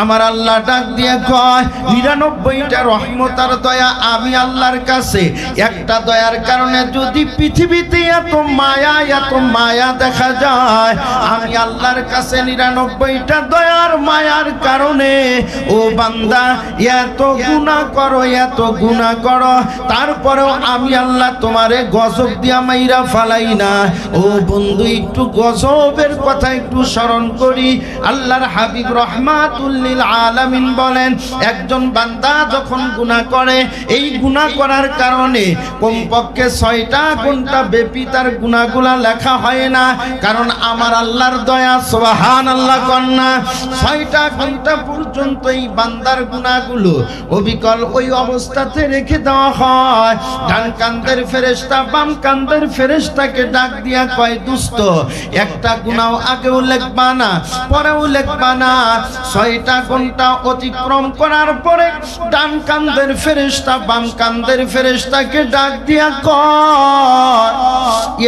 আমার আল্লাহ ডাক দিয়ে কয় 99টা রহমত আর দয়া আমি আল্লাহর কাছে একটা দয়ার কারণে যদি পৃথিবীতে এত মায়া দেখা যায় আমি আল্লাহর কাছে 99টা দয়ার মায়ার কারণে ও বান্দা এত গুনাহ করো তারপরেও আমি আল্লাহ তোমারে গজব দিয়া মাইরা ফালাই না। ও বন্ধু একটু গজবের কথা একটু স্মরণ করি। আল্লাহর হাবিব রহমাতুল আলামিন বলেন একজন বান্দা যখন গুনাহ করে এই গুনাহ করার কারণে কমপক্ষে 6টা ঘন্টা ব্যাপী তার গুনাহগুলা লেখা হয় না, কারণ আমার আল্লাহর দয়া সুবহানাল্লাহ কন্যা 6টা ঘন্টা পর্যন্ত এই বান্দার গুনাহগুলো অবিকল ওই অবস্থাতে রেখে দেওয়া হয়। ডান কান্দের ফেরেশতা বাম কান্দের ফেরেশতাকে ডাক দিয়া কয় দুস্ত একটা গুনাহ আগেও লিখবা না পরেও লিখবা না। 6টা ঘন্টা অতিক্রম করার পরে ডান কান্দের ফেরেশতা বাম কান্দের ফেরেশতাকে ডাক দিয়া কয়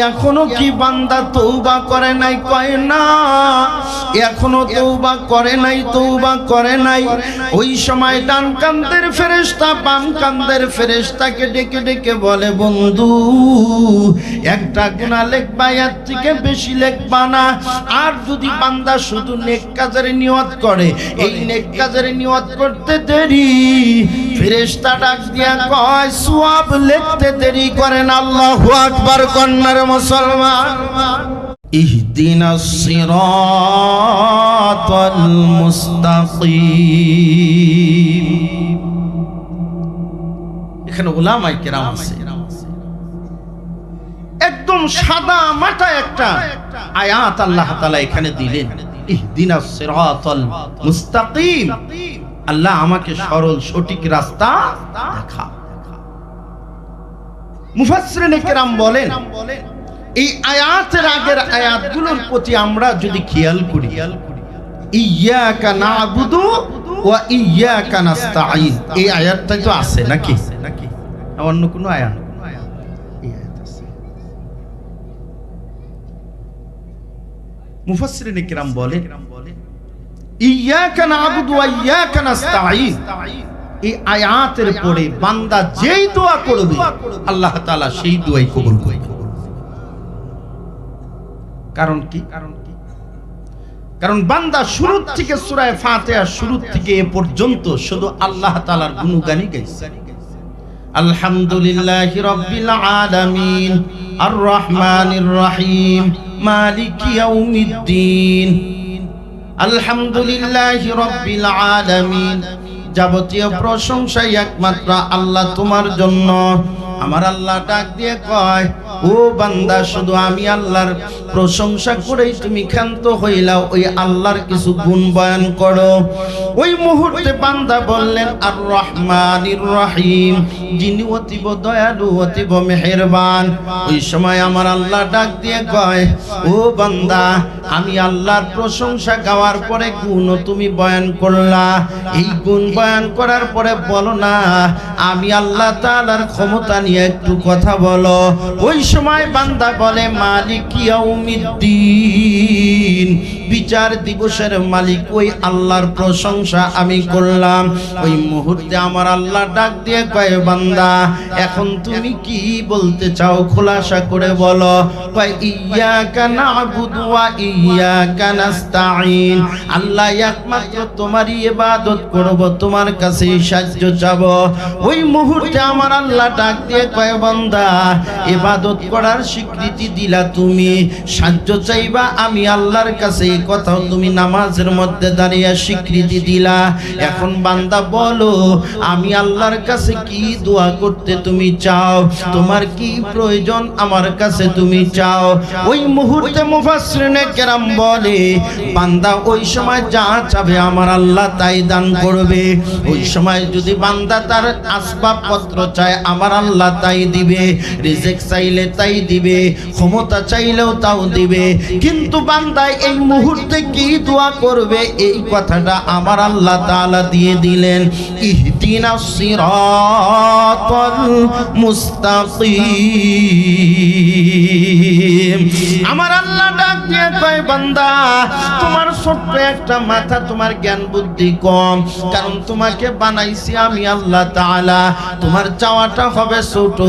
এখনো কি বান্দা তওবা করে নাই? কয় না এখনো তওবা করে নাই। ওই সময় ডান কান্দের ফেরেশতা বাম কান্দের ফেরেশতাকে ডেকে ডেকে বলে বন্ধু একটা গুনাহ লিখবা এর থেকে বেশি লিখবা না। আর যদি বান্দা শুধু নেক কাজের নিয়ত করে এই নেক কাজের নিয়ত করতে দেরি ফেরেশতা ডাক দিয়া কয় সওয়াব লিখতে দেরি করেন। আল্লাহু আকবার কন্নার মুসলমান। ইহদিনাস সিরাতাল মুস্তাকিম। এখানে উলামায়ে কেরাম আছে, একদম সাদা মাটা একটা আয়াত আল্লাহ তাআলা এখানে দিলেন ইহদিনাস সিরাতাল মুস্তাকিম। আল্লাহ আমাকে সরল সঠিক রাস্তা দেখা। মুফাসসিরিনে কেরাম বলেন এই আয়াতের আগের আয়াতগুলোর প্রতি আমরা যদি খেয়াল করি ইয়্যাকা না'বুদু ওয়া ইয়্যাকা নাস্তাঈন এই আয়াতটা তো আছে নাকি অন্য কোনো আয়াত? মুফাসসিরিনে কেরাম বলেন ইয়্যাকা না'বুদু ওয়া ইয়্যাকা নাস্তাঈন এই আয়াতের পরে বান্দা যেই দোয়া করবে আল্লাহ তাআলা সেই দোয়াই কবুল করবেন। কারণ কি? কারণ বান্দা শুরু থেকে সূরা ফাতিহা শুরু থেকে এ পর্যন্ত শুধু আল্লাহ তাআলার গুণগানই গাইছে। আলহামদুলিল্লাহি রাব্বিল আলামিন আর রহমানির রহিম মালিকি ইয়াউমিদ্দিন। আলহামদুলিল্লাহি রাব্বিল আলামিন যাবতীয় প্রশংসা একমাত্র আল্লাহ তোমার জন্য। আমার আল্লাহ ডাক দিয়ে কয় ও বান্দা শুধু আমি আল্লাহর প্রশংসা করেই তুমি ক্ষান্ত হইলাও, ওই আল্লাহর কিছু গুণ বয়ান করো। ওই মুহূর্তে বান্দা বললেন আর রহমানির রহিম, যিনি অতীব দয়ালু অতীব মেহেরবান। ওই সময় আমার আল্লাহ ডাক দিয়ে কয় ও বান্দা আমি আল্লাহর প্রশংসা গাওয়ার পরে গুণও তুমি বয়ান করলা, এই গুণ বয়ান করার পরে বলো না আমি আল্লাহ তাআলার ক্ষমতা নিয়ে একটু কথা বলো। ওই সময় বান্দা বলে মালিক ইয়াউমিদ্দিন, বিচার দিবসের মালিক ওই আল্লাহর প্রশংসা আমি করলাম। ওই মুহূর্তে আমার আল্লাহ ডাক দিয়ে কয় বান্দা এখন তুমি কি বলতে চাও খোলাসা করে বলো। কয় ইয়্যাকা না'বুদু ওয়া ইয়্যাকা নাস্তাঈন, আল্লাহ একমাত্র তোমারই ইবাদত করব, তোমার কাছে সাহায্য চাব। ওই মুহূর্তে আমার আল্লাহ ডাক দিয়ে কয় বান্দা ইবাদত করার স্বীকৃতি দিলা তুমি, সাহায্য চাইবা আমি আল্লাহর কাছে, এই কথাও তুমি নামাজের মধ্যে দাঁড়িয়ে স্বীকৃতি দিলা। এখন বান্দা বলো আমি আল্লাহর কাছে কি দোয়া করতে তুমি চাও, তোমার কি প্রয়োজন আমার কাছে তুমি চাও। ওই মুহূর্তে মুফাসসিরিনে কেরাম বলে বান্দা ওই সময় যা চাবে আমার আল্লাহ তাই দান করবে। ওই সময় যদি বান্দা তার আসবাবপত্র চায় আমার আল্লাহ তাই দিবে, রিজিক চাইলে তাই দিবে, ক্ষমতা চাইলেও তাও দিবে। কিন্তু বান্দা এই মুহূর্তে কি দোয়া করবে এই কথাটা আমার আল্লাহ তাআলা দিয়ে দিলেন ইহদিনাস সিরাতাল মুস্তাকিম। আমার আল্লাহ ডাক দিয়ে কয় বান্দা তোমার ছোট্ট একটা মাথা, তোমার জ্ঞান বুদ্ধি কম, কারণ তোমাকে বানাইছি আমি আল্লাহ তাআলা। তোমার চাওয়াটা হবে ছোট,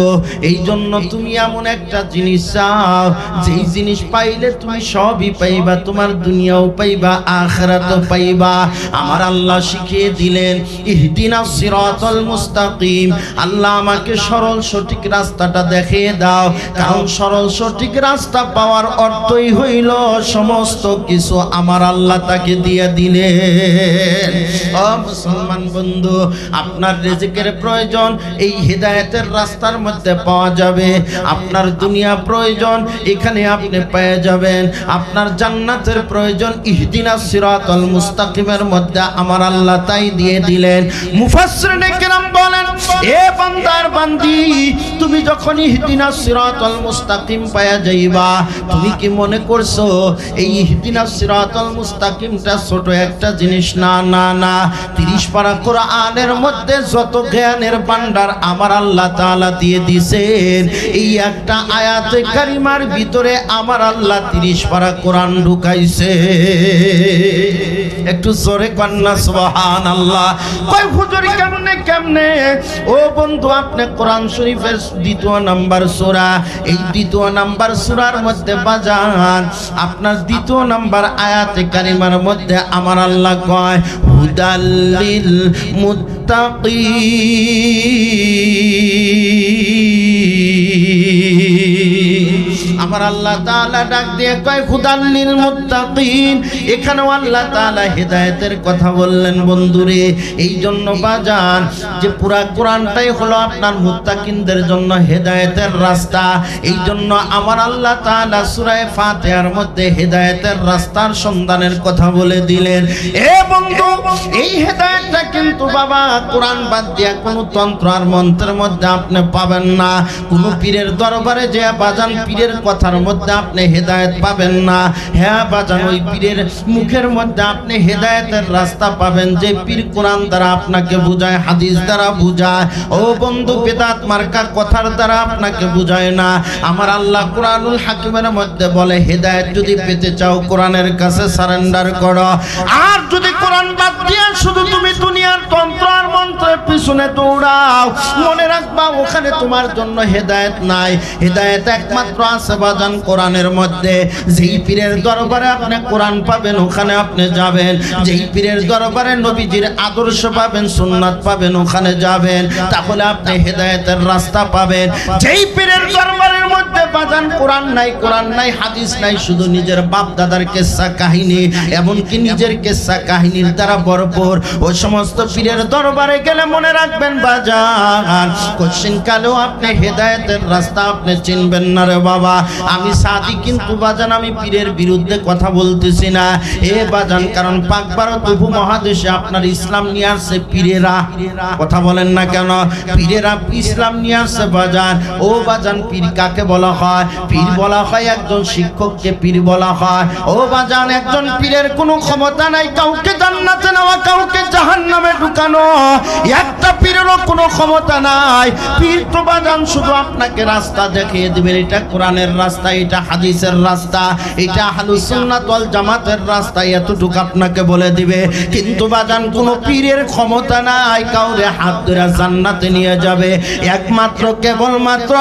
এই জন্য তুমি এমন একটা জিনিস চাও যেই জিনিস পাইলে তুমি সবই পাইবা, তোমার দুনিয়াও পাইবা আখিরাতও পাইবা। আমার আল্লাহ শিখিয়ে দিলেন ইহদিনাস সিরাতাল মুস্তাকিম, আল্লাহ আমাকে সরল সঠিক রাস্তাটা দেখিয়ে দাও, কারণ সরল সঠিক রাস্তা পাওয়ার অর্থই হইল সমস্ত কিছু আমার আল্লাহ তাকে দিয়ে দিলেন। ও মুসলমান বন্ধু, আপনার রিজিকের প্রয়োজন এই হিদায়াতের রাস্তার মধ্যে পাওয়া যাবে। আপনার দুনিয়া প্রয়োজন এখানে আপনি পেয়ে যাবেন। আপনার জান্নাতের প্রয়োজন ইহদিনাস সিরাতাল মুস্তাকিমের মধ্যে আমার আল্লাহ তাই দিয়ে দিলেন। মুফাসসিরিনে কেরাম বলেন, এ বান্দার বান্দি, তুমি যখন ইহদিনাস সিরাতাল মুস্তাকিম পায়া যাইবা, তুমি কি মনে করছো এই ইহদিনাস সিরাতাল মুস্তাকিমটা ছোট একটা জিনিস? না না না, 30 পারা কোরআনের মধ্যে যত জ্ঞানের ভান্ডার আমার আল্লাহ তাআলা দিয়ে দিয়েছেন, এই একটা আয়াতে কারিমার ভিতরে আমার আল্লাহ 30 পারা কোরআন ঢুকাইছে। একটু জোরে কন্না সুবহানাল্লাহ। কই হুজুর কেমনে কেমনে? ও বন্ধু, আপনি কোরআন শরীফের 2 নাম্বার সূরা, এই 2 নাম্বার সূরার মধ্যে বাজান আপনার 2 নাম্বার আয়াতে কারিমার মধ্যে আমার আল্লাহ কয় হুদাল্লিল মুত্তাকিন। আমার আল্লাহ তাআলা ডাক দিয়ে কয় হুদাল্লিল মুত্তাকিন। এখানেও আল্লাহ তাআলা হেদায়েতের কথা বললেন বন্ধুরে। এই জন্য বাজান যে পুরা কোরআনটাই হলো আপনার মুত্তাকিনদের জন্য হেদায়েতের রাস্তা। এই জন্য আমার আল্লাহ তাআলা সূরা ফাতিহার মধ্যে হেদায়েতের রাস্তার সন্ধানের কথা বলে দিলেন। এ বন্ধু, এই হেদায়েতটা কিন্তু বাবা কোরআন বাদ দিয়া কোনো তন্ত্র আর মন্ত্রের মধ্যে আপনি পাবেন না। কোনো পীরের দরবারে যে বাজান পীরের কথার মধ্যে আপনি হেদায়েত পাবেন না। হ্যাঁ বাজান, ওই পীরের মুখের মধ্যে আপনি হেদায়েতের রাস্তা পাবেন যে পীর কোরআন দ্বারা আপনাকে বুঝায়, হাদিস দ্বারা বুঝায়। ও বন্ধু, বেদাত মার্কা কথার দ্বারা আপনাকে বুঝায় না। আমার আল্লাহ কোরআনুল হাকিমের মধ্যে বলে হেদায়েত যদি পেতে চাও কোরআনের কাছে সারেন্ডার করো। আর যদি কোরআন বাদ দিয়ে শুধু তুমি দুনিয়ার তন্ত্র আর মন্ত্রের পিছনে দৌড়াও, মনে রাখবা ওখানে তোমার জন্য হেদায়েত নাই। হেদায়েত একমাত্র আছে বাজান কোরআনের মধ্যে। যেই পীরের দরবারে আপনি কোরআন পাবেন ওখানে আপনি যাবেন, যেই পীরের দরবারে নবীজির আদর্শ পাবেন, সুন্নাত পাবেন, ওখানে যাবেন, তাহলে আপনি হেদায়েতের রাস্তা পাবেন। যেই পীরের দরবারের মধ্যে বাজান কোরআন নাই, কোরআন নাই, হাদিস নাই, শুধু নিজের বাপ দাদার কিসসা কাহিনী, এমনকি নিজের কিসসা কাহিনীর দ্বারা ভরপুর, ওই সমস্ত পীরের দরবারে গেলে মনে রাখবেন বাজান কোশ্চিন কালেও আপনি হেদায়েতের রাস্তা আপনি চিনবেন না রে বাবা। আমি সাদি কিন্তু বাজান আমি পীরের বিরুদ্ধে কথা বলতেছি না এ বাজান, কারণ পাক ভারত উপমহাদেশে আপনার ইসলাম নিয়ে আসছে পীরেরা। কথা বলেন না কেন? পীরেরা ইসলাম নিয়ে আসছে বাজান। ও বাজান, পীর কাকে বলা হয়? পীর বলা হয় একজন শিক্ষককে পীর বলা হয়। ও বাজান, একজন পীরের কোনো ক্ষমতা নাই কাউকে জান্নাতে নেওয়া, কাউকে জাহান্নামে ঢুকানো। একটা পীরেরও কোনো ক্ষমতা নাই। পীর তো বাজান শুধু আপনাকে রাস্তা দেখিয়ে দিবেন, এটা কোরআনের রাস্তা, এটা হাদিসের রাস্তা, এটা আহলুস সুন্নাত ওয়াল জামাতের রাস্তা, এতটুকু আপনাকে বলে দিবে। কিন্তু বাজান কোনো পীরের ক্ষমতা নাই কাউরে হাত ধরে জান্নাতে নিয়ে যাবে। একমাত্র কেবলমাত্র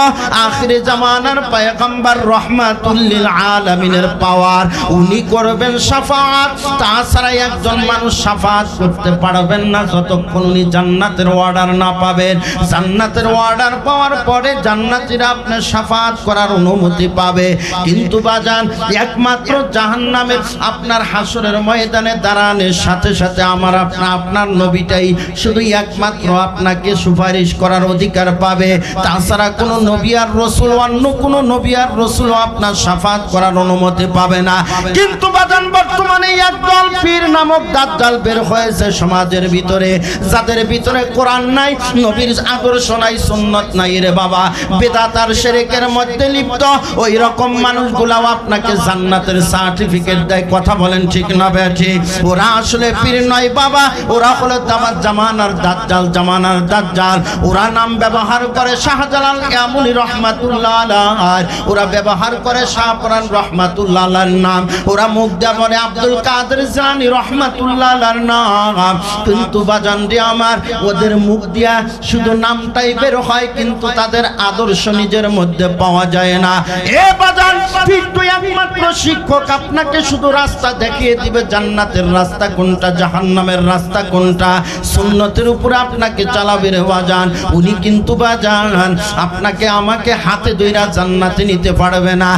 আখিরে জামানার পয়গম্বর রাহমাতুল লিল আলামিনের পাওয়ার, উনি করবেন শাফাআত। তাছাড়া একজন মানুষ শাফাআত করতে পারবেন না যতক্ষণ উনি জান্নাতের অর্ডার না পাবেন। জান্নাতের অর্ডার পাওয়ার পরে জান্নাতীরা আপনার শাফাআত করার অনুমতি পাবে। কিন্তু বাজান একমাত্র জাহান্নামের আপনার হাসরের ময়দানে দাঁড়ানোর সাথে সাথে আমার আপনার নবীটাই শুধু একমাত্র আপনাকে সুপারিশ করার অধিকার পাবে। তাছাড়া কোনো নবী আর রাসূল, অন্য কোনো নবী আর রাসূল আপনার শাফাআত করার অনুমতি পাবে না। কিন্তু বাজান বর্তমানে একদল পীর নামক দাজ্জাল বের হয়েছে সমাজের ভিতরে, যাদের ভিতরে কোরআন কোরআন নাই, নবীর আদর্শ নাই, সুন্নত নাই রে বাবা, বেদাত আর শিরকের মধ্যে লিপ্ত, ওই রকম মানুষগুলাও আপনাকে জান্নাতের সার্টিফিকেট দেয়। কথা বলেন ঠিক না বেঠি? ওরা আসলে পীর নয় বাবা, ওরা হলো জামানার দাজ্জাল, জামানার দাজ্জাল। ওরা নাম ব্যবহার করে শাহজালাল ইয়ামুনি রহমাতুল্লাহ আলাইহি, ওরা ব্যবহার করে শাহপুরান রহমাতুল্লাহ আলাইহির নাম, ওরা মুখ দিয়ে বলে আব্দুল কাদের জিলানী রহমাতুল্লাহ আলাইহির নাম, কিন্তু বাজান রে আমার, ওদের মুখ দিয়া শুধু নামটাই বের হয়, কিন্তু তাদের আদর্শ নিজের মধ্যে পাওয়া যায় না। এ বাজান, পীর তো একমাত্র শিক্ষক, আপনাকে শুধু রাস্তা দেখিয়ে দিবে, জান্নাতের রাস্তা কোনটা, জাহান্নামের রাস্তা কোনটা, সুন্নতের উপরে আপনাকে চালাবে রে বাজান। উনি কিন্তু বাজান আপনাকে আমাকে হাতে ধইরা জান্নাতে নিতে পারবে না,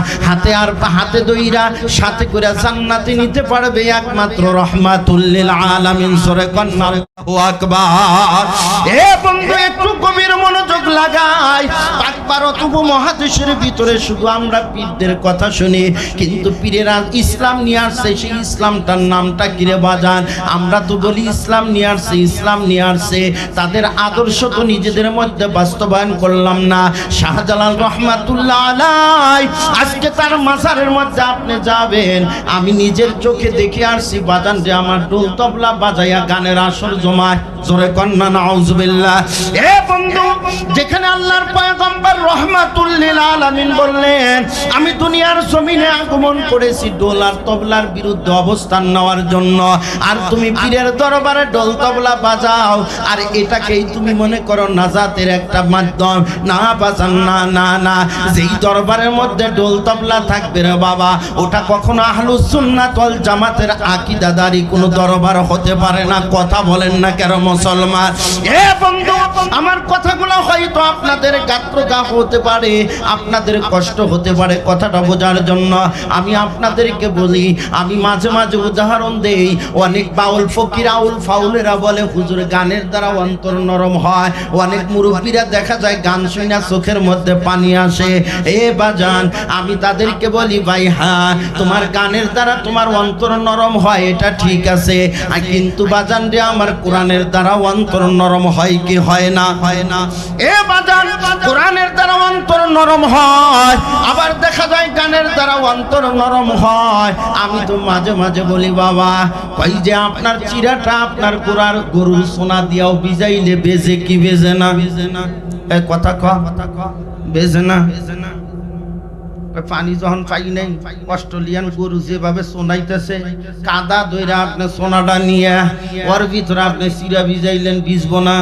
হাতে ধইরা সাথে করে জান্নাতে নিতে পারবে একমাত্র রহমাতুল লিল আলামিন। সূরা কন্যা আল্লাহু আকবার। এ বন্ধু, একটু গভীর মনোযোগ লাগাই। পাক ভারত উপমহাদেশের ভিতরে শুধু আমরা পীরদের কথা শুনি, কিন্তু পীরেরা ইসলাম নিয়ে আসছে, সেই ইসলামটার নামটা কি রে বাজান? আমরা তো বলি ইসলাম নিয়ে আসছে, ইসলাম নিয়ে আসছে, তাদের আদর্শ তো নিজেদের মধ্যে বাস্তবায়ন করলাম না। শাহজালাল রহমাতুল্লাহ আলাইহি, আজকে তার মাজারের মধ্যে আপনি যাবেন, আমি নিজের চোখে দেখে আসছি বাজান যে আমার ঢোল তবলা বাজাইয়া গানের আসর জমায়। জোরে কন্না নাউজুবিল্লাহ। এ বন্ধু, যেখানে আল্লাহর পয়গম্বর রহমাতুল লিল আলামিন বললেন আমি দুনিয়ার জমিনে আগমন করেছি ঢোল আর তবলার বিরুদ্ধে অবস্থান নেওয়ার জন্য, আর তুমি পীরের দরবারে ঢোল তবলা বাজাও, আর এটাকেই তুমি মনে করো নাজাতের একটা মাধ্যম। না বাজান, না না না, যেই দরবারের মধ্যে ঢোল তবলা থাকবে রে বাবা, ওটা কখনো আহলুস সুন্নাত ওয়াল জামাতের আকীদাদারি কোনো দরবার হতে পারে না। কথা বলেন না কেন মুসলমান? এ বন্ধু, আমার কথাগুলো হয়তো আপনাদের গাত্রদাহ হতে পারে, আপনাদের কষ্ট হতে পারে, কথাটা বোঝার জন্য আমি আপনাদেরকে বলি। আমি মাঝে মাঝে উদাহরণ দেই, অনেক বাউল ফকির আউল ফাউলেরা বলে হুজুর গানের দ্বারা অন্তর নরম হয়, অনেক মুরব্বীরা দেখা যায় গান শুনে চোখের মধ্যে পানি আসে। এ বাজান, আমি তাদেরকে বলি ভাই হ্যাঁ, তোমার গানের দ্বারা তোমার অন্তর নরম হয়, এটা ঠিক আছে, কিন্তু বাজান রে আমার কোরআনের দ্বারা অন্তর নরম হয় কি হয় না? হয় না। এ বাজান, কোরআনের দ্বারা অন্তর নরম হয়, আবার দেখা যায় গানের দ্বারা অন্তর নরম হয়। আমি তো মাঝে মাঝে বলি বাবা, কই যে আপনার চিরাটা আপনার গরুর সোনা দিয়াও ভিজাইলে বেজে কি বেজে না? বেজে না। এ কথা ক, বেজে না। পানি যখন পাই নাই, অস্ট্রেলিয়ান গরু যেভাবে সোনাইতেছে, কাদা ধইরা আপনি সোনাটা নিয়ে ওর ভিতরে আপনি চিরা ভিজাইলেন, ভিজবো না?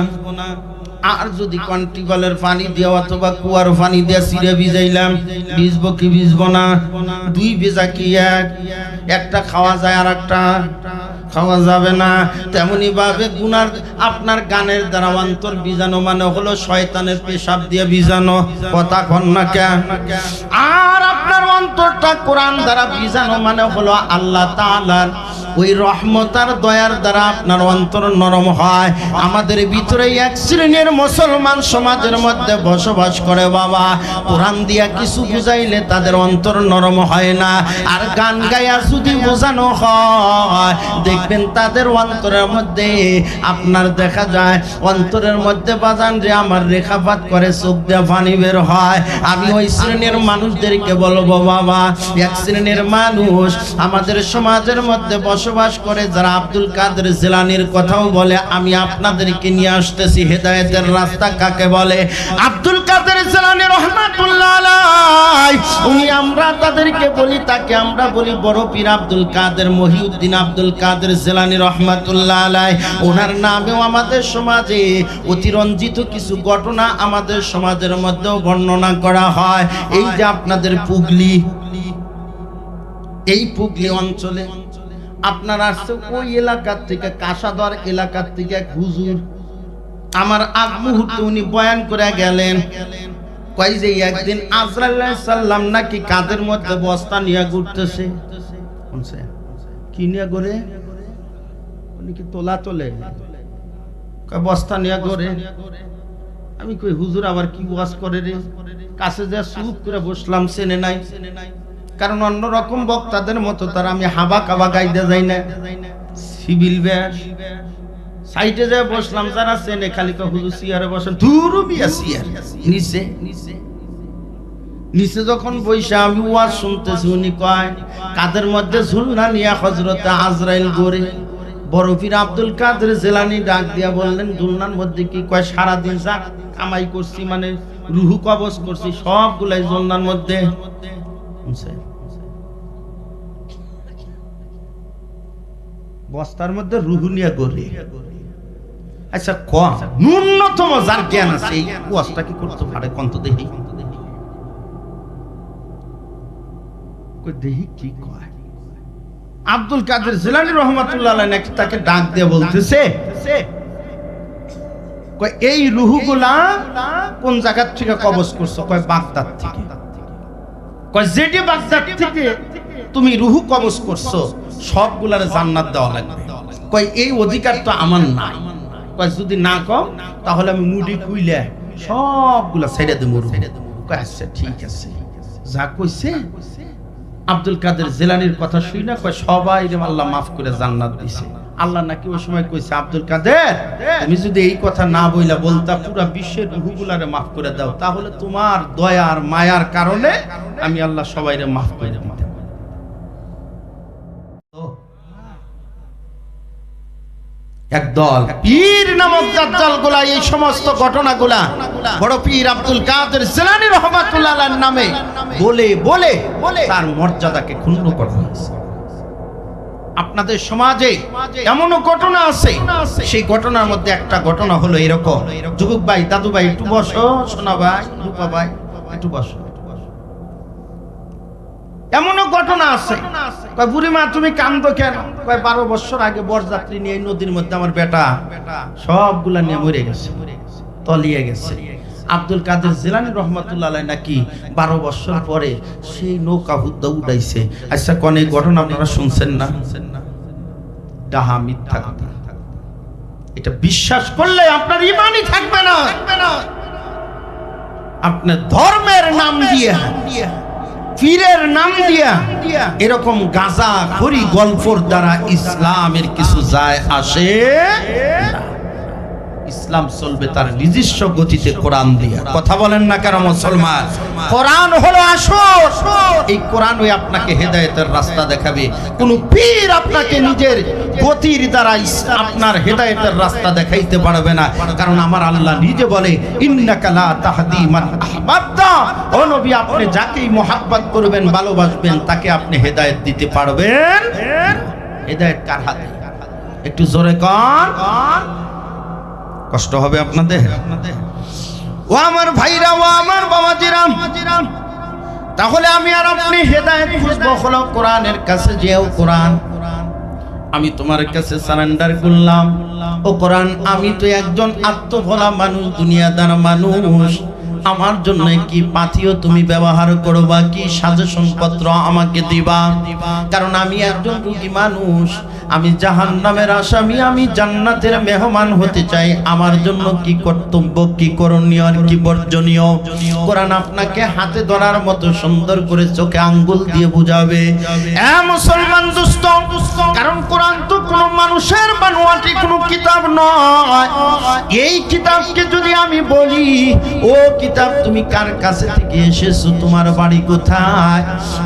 আর যদি কন্টিকলের পানি দিয়ে অথবা কুয়ার পানি দিয়ে চিরা ভিজাইলাম, ভিজবো কি ভিজবো না? দুই ভেজা কি একটা খাওয়া যায় আর একটা খাওয়া যাবে না। তেমনি ভাবে গুনার আপনার গানের দ্বারা অন্তর বীজানো মানে হলো শয়তানের পেশাব দিয়ে বীজানো। কথা কন না কেন? আর আপনার অন্তরটা কোরআন দ্বারা বীজানো মানে হলো আল্লাহ তাআলার ওই রহমতার দয়ার দ্বারা আপনার অন্তর নরম হয়। আমাদের ভিতরে এক শ্রেণীর মুসলমান সমাজের মধ্যে বসবাস করে বাবা, কোরআন দিয়া কিছু বুঝাইলে তাদের অন্তর নরম হয় না, আর গান গায়া যদি বোঝানো হয় দেখবেন তাদের অন্তরের মধ্যে আপনার দেখা যায় অন্তরের মধ্যে বাজান যে আমার রেখাপাত করে, চোখ দিয়ে পানি বের হয়। আমি ওই শ্রেণীর মানুষদেরকে বলবো বাবা, এক শ্রেণীর মানুষ আমাদের সমাজের মধ্যে বসবাস করে যারা আব্দুল কাদের জিলানীর কথাও বলে। আমি আপনাদেরকে নিয়ে আসতেছি হেদায়েতের রাস্তা কাকে বলে। আব্দুল কাদের জিলানী রাহমাতুল্লাহ আলাইহি, উনি আমরা তাদেরকে বলি, তাকে আমরা বলি বড় পীর আব্দুল কাদের মহিউদ্দিন আব্দুল কাদের জিলানী রাহমাতুল্লাহ আলাইহি। ওনার নামেও আমাদের সমাজে অতিরঞ্জিত কিছু ঘটনা আমাদের সমাজের মধ্যেও বর্ণনা করা হয়। এই যে আপনাদের পুগলি, এই পুগলি অঞ্চলে আপনার আসছে ওই এলাকার থেকে, কাশাদর এলাকার থেকে এক হুজুর আমার আগ মুহূর্তে উনি বয়ান করে গেলেন, কই যে একদিন আজরাইল আলাইহিস সালাম নাকি কাঁধের মধ্যে বস্তা নিয়ে ঘুরতেছে। শুনছে কি নিয়ে ঘুরে? উনি কি তোলা তোলে? কয় বস্তা নিয়ে ঘুরে। আমি কই হুজুর আবার কি ওয়াজ করে রে? কাছে যা চুপ করে বসলাম, চেনে নাই, কারণ অন্যরকম বক্তাদের মতো তার আমি হাবা কাবা গাইতে যাই না, সিভিল ব্যাস সাইডে যায় বসলাম, যারা চেনে খালি হুজুর চেয়ারে বসেন, ধুরু বিয়া চেয়ার নিচে নিচে যখন বইসা আমি ওয়াজ শুনতেছি, উনি কয় কাদের মধ্যে ঝুলনা নিয়া হযরতে আজরাইল গড়ে। বড় পীর আব্দুল কাদের জিলানী ডাক দিয়া বললেন, ঝুলনার মধ্যে কি? কয় সারাদিন যা কামাই করছি, মানে রুহু কবজ করছি, সবগুলাই ঝুলনার মধ্যে। বস্তার মধ্যে রুহু নিয়ে গড়ে। আচ্ছা ন্যূনতম যার জ্ঞান আছে এই ওয়াজটা কি করতে পারে? কন্ত দেখি দেখি কি কয়। আব্দুল কাদের জিলানী রাহমাতুল্লাহ আলাইহি তাকে ডাক দিয়ে বলতেছে, কয় এই রুহুগুলা কোন জায়গা থেকে কবজ করছো? কয় বাগদাদ থেকে। কয় যেটি বাগদাদ থেকে তুমি রুহু কবজ করছো সবগুলার জান্নাত দেওয়া লাগবে। কয় এই অধিকার তো আমার নাই। কয় যদি না কও তাহলে আমি মুডি খুইলে সবগুলা ছেড়ে দেব। কয় আচ্ছা ঠিক আছে। যা কইছে আব্দুল কাদের জিলানীর কথা শুই না, কয় সবাই আল্লাহ মাফ করে জান্নাত দিছে। আল্লাহ নাকি ওই সময় কইছে, আব্দুল কাদের তুমি যদি এই কথা না বইলা বলতা পুরো বিশ্বের রুহগুলারে মাফ করে দাও, তাহলে তোমার দয়া আর মায়ার কারণে আমি আল্লাহ সবাইরে মাফ করে দিতাম। একদল পীর নামক দাজ্জালগুলা এই সমস্ত ঘটনাগুলা বড় পীর আব্দুল কাদের জিলানী রাহমাতুল্লাহ আলাইহির নামে বলে বলে তার মর্যাদাকে ক্ষুণ্ণ করা হয়েছে। আপনাদের সমাজে এমনও ঘটনা আছে, সেই ঘটনার মধ্যে একটা ঘটনা হলো এরকম। যুবক ভাই, দাদু ভাই একটু বসো, সোনা ভাই, রূপা ভাই একটু বসো। এমনও ঘটনা আছে, কয় বুড়িমা তুমি কান্দো কেন? কয় 12 বছর আগে বরযাত্রী নিয়ে নদীর মধ্যে আমার বেটা সবগুলা নিয়ে মরে গেছে, তলিয়ে গেছে। আব্দুল কাদের জিলানী রাহমাতুল্লাহ আলাইহি নাকি 12 বছর পরে সেই নৌকা হুদ্দা উড়াইছে। আচ্ছা কোন এই ঘটনা আপনারা শুনছেন না? ডাহা মিথ্যা কথা। এটা বিশ্বাস করলে আপনার ঈমানই থাকবে না। আপনি ধর্মের নাম দিয়ে, পীরের নাম দিয়া এরকম গাঁজা খড়ি গল্পর দ্বারা ইসলামের কিছু যায় আসে না। ইসলাম চলবে তার নিজস্ব গতিতে, কোরআন দিয়া। কথা বলেন না কেন মুসলমান? কোরআন হলো আসল। এই কোরআন ওই আপনাকে হেদায়েতের রাস্তা দেখাবে। কোন পীর আপনাকে নিজের গতির দ্বারা আপনার হেদায়েতের রাস্তা দেখাইতে পারবে না। কারণ আমার আল্লাহ নিজে বলে, ইন্নাকা লা তাহদি মান আহবাবতা। ও নবী, আপনি যাকেই মহব্বত করবেন, ভালোবাসবেন, তাকে আপনি হেদায়েত দিতে পারবেন। হেদায়েত কার হাতে? একটু জোরে কর। কষ্ট হবে আপনাদের। ও আমার ভাইরা, ও আমার বাবাজিরা, তাহলে আমি আর আপনি হেদায়েত খুঁজবো হলো কোরআনের কাছে। যেও কোরআন, আমি তোমার কাছে সারেন্ডার করলাম। ও কোরআন, আমি তো একজন আত্মভোলা মানুষ, দুনিয়াদার মানুষ। আমার জন্য কি পাথিও তুমি ব্যবহার করবা, কি সাজেশন পত্র আমাকে দিবা? কারণ আমি একজন রোগী মানুষ, আমি জাহান্নামের আসামি, আমি জান্নাতের মেহমান হতে চাই। আমার জন্য কি কর্তব্য, কি করণীয় আর কি বর্জনীয়, কোরআন আপনাকে হাতে ধরার মতো সুন্দর করে চোখে আঙ্গুল দিয়ে বুঝাবে। এ মুসলমান দোস্ত, কারণ কোরআন তো কোনো মানুষের বানোয়াটি কোনো কিতাব নয়। এই কিতাবকে যদি আমি বলি, ও কিতাব তুমি কার কাছে থেকে এসেছো, তোমার বাড়ি কোথায়,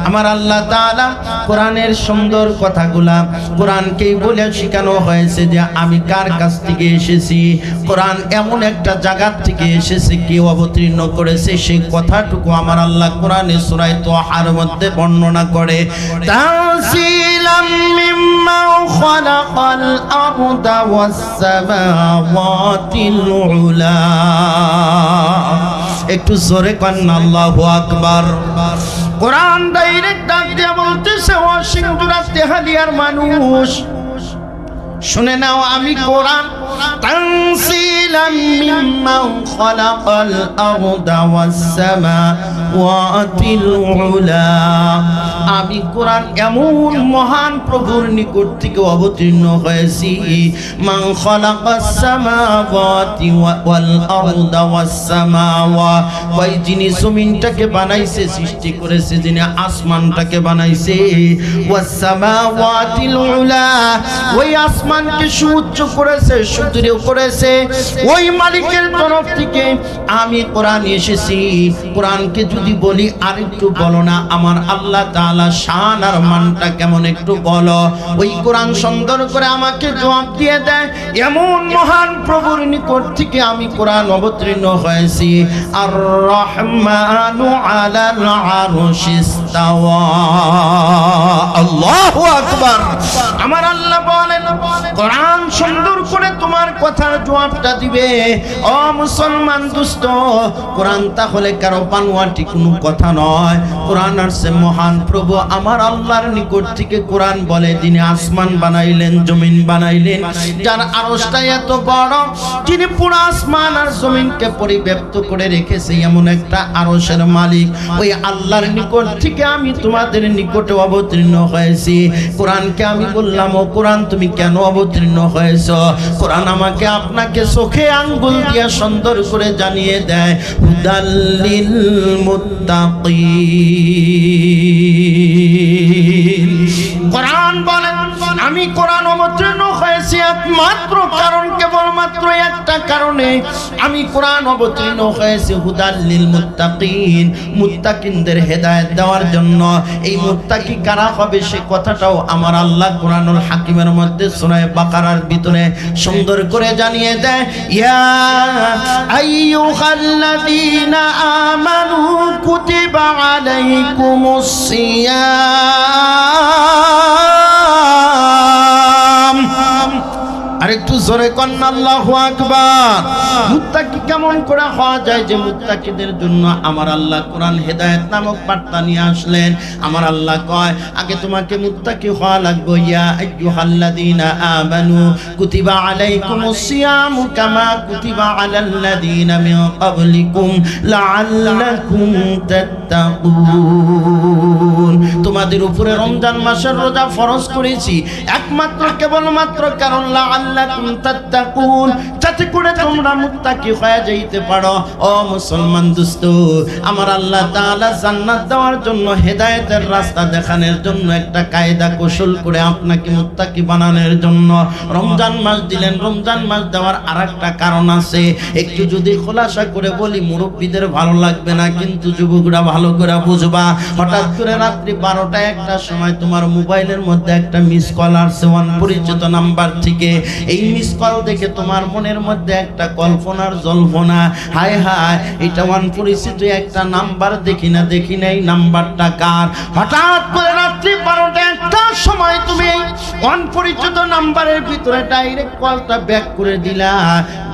আমার আল্লাহ তাআলা কোরআনের সুন্দর কথাগুলা কোরআনকেই বলে শেখানো হয়েছে যে আমি কার কাছ থেকে এসেছি। কোরআন এমন একটা জায়গা থেকে এসেছে, কেউ অবতীর্ণ করেছে, সেই কথাটুকু আমার আল্লাহ কোরআনে সূরা তাহার মধ্যে বর্ণনা করে। তানসিলাম মিম্মা খালাকাল আরদা ওয়াস সামাওয়াতিল উলা। একটু জোরে কন আল্লাহু আকবার। কোরআন ডাইরেক্ট ডাক দিয়ে বলতেছে, ও সিংদুরা তেহালিয়ার মানুষ, শুনে নাও, আমি কোরআন তানসিলাম মিম্মান খালাকাল আরদা ওয়াস সামাওয়াতিল উলা। আমি কোরআন এমন মহান প্রভুর নিকট থেকে অবতীর্ণ হয়েছি, মান খালাকাস সামাওয়াতি ওয়াল আরদা ওয়াস সামাওয়া, ওই যিনি জমিনটাকে বানাইছে, সৃষ্টি করেছে, যিনি আসমানটাকে বানাইছে, ওয়াস সামাওয়াতিল উলা, ওই আসমানকে সুউচ্চ করেছে, সুদৃঢ় করেছে, ওই মালিকের তরফ থেকে আমি কোরআন এসেছি। কোরআনকে যদি বলি আর একটু বলো না আমার আল্লাহ তাআলা শান আর মানটা কেমন একটু বলো, ওই কোরআন সুন্দর করে আমাকে জবাব দিয়ে দেয়, এমন মহান প্রভুর নিকট থেকে আমি কোরআন অবতীর্ণ হয়েছি। আর রহমানু আলাল আরশিস্তাওয়া। আল্লাহু আকবার। আমার আল্লাহ বলেন কোরআন সুন্দর করে তোমার কথার জবাবটা দিবে। ও মুসলমান দোস্ত, কোরআন তাহলে কারো বানোয়াটি কোনো কথা নয়। কোরআন আসছে মহান প্রভু আমার আল্লাহর নিকট থেকে। কোরআন বলে যিনি আসমান বানাইলেন, জমিন বানাইলেন, যার আরশটা এত বড়, যিনি পুরো আসমান আর জমিনকে পরিব্যাপ্ত করে রেখেছে, এমন একটা আরশের মালিক, ওই আল্লাহর নিকট থেকে আমি তোমাদের নিকটে অবতীর্ণ হয়েছি। কোরআনকে আমি বললাম, ও কোরআন তুমি কেন অবতীর্ণ হয়েছ? কোরআন আমাকে আপনাকে চোখে আঙ্গুল দিয়ে সুন্দর করে জানিয়ে দেয়, হুদাল্লিল মুত্তাকিন। কোরআন বলেন আমি কোরআন অবতীর্ণ হয়েছি একমাত্র কারণ, কেবলমাত্র একটা কারণে আমি কোরআন অবতীর্ণ হয়েছি, হুদাল্লিল মুত্তাকিন, মুত্তাকিনদের হেদায়েত দেওয়ার জন্য। এই মুত্তাকি কারা হবে সে কথাটাও আমার আল্লাহ কোরআনুল হাকিমের মধ্যে সূরা বাকারার ভিতরে সুন্দর করে জানিয়ে দেয়, ইয়া আইয়ুহাল্লাযীনা আমানু কুতিবা আলাইকুমুস সিয়াম। আরেকটু জোরে কন্না আল্লাহু আকবার। মুত্তাকি কেমন করে হওয়া যায়? যে মুত্তাকিদের জন্য আমার আল্লাহ কোরআন হেদায়েত নামক বার্তা নিয়ে আসলেন। আমার আল্লাহ কয় আগে তোমাকে মুত্তাকি হওয়া লাগবে। ইয়া আইয়ুহাল্লাযীনা আমানু কুতিবা আলাইকুমুস সিয়াম কামা কুতিবা আলাল্লাযীনা মিন ক্বাবলিকুম লাআল্লাকুম তাত্তাকুন। তোমাদের উপরে রমজান মাসের রোজা ফরজ করেছি একমাত্র কেবলমাত্র কারণ লাআল্লাকুম তাত্তাকুন, যাতে করে তোমরা মুত্তাকি হয়ে যাইতে পারো। ও মুসলমান দোস্ত, আমার আল্লাহ তাআলা জান্নাত দেওয়ার জন্য, হেদায়েতের রাস্তা দেখানোর জন্য, একটা কায়দা কৌশল করে আপনাকে মুত্তাকি বানানোর জন্য রমজান মাস দিলেন। রমজান মাস দেওয়ার আরেকটা কারণ আছে, একটু যদি খোলাসা করে বলি মুরব্বীদের ভালো লাগবে না, কিন্তু যুবকরা ভালো করে বুঝবা। হঠাৎ করে রাত্রি 12টা-1টার সময় তোমার মোবাইলের মধ্যে একটা মিস কল আসছে অপরিচিত নাম্বার থেকে। এই মিস কল দেখে তোমার মনের মধ্যে একটা কল্পনার জল্পনা, হায় হায় এটা অপরিচিত একটা নাম্বার, দেখি না এই নাম্বারটা কার। হঠাৎ করে রাত্রি 12টা-1টার সময় তুমি অপরিচিত নাম্বারের ভিতরে ডাইরেক্ট কলটা ব্যাক করে দিলা।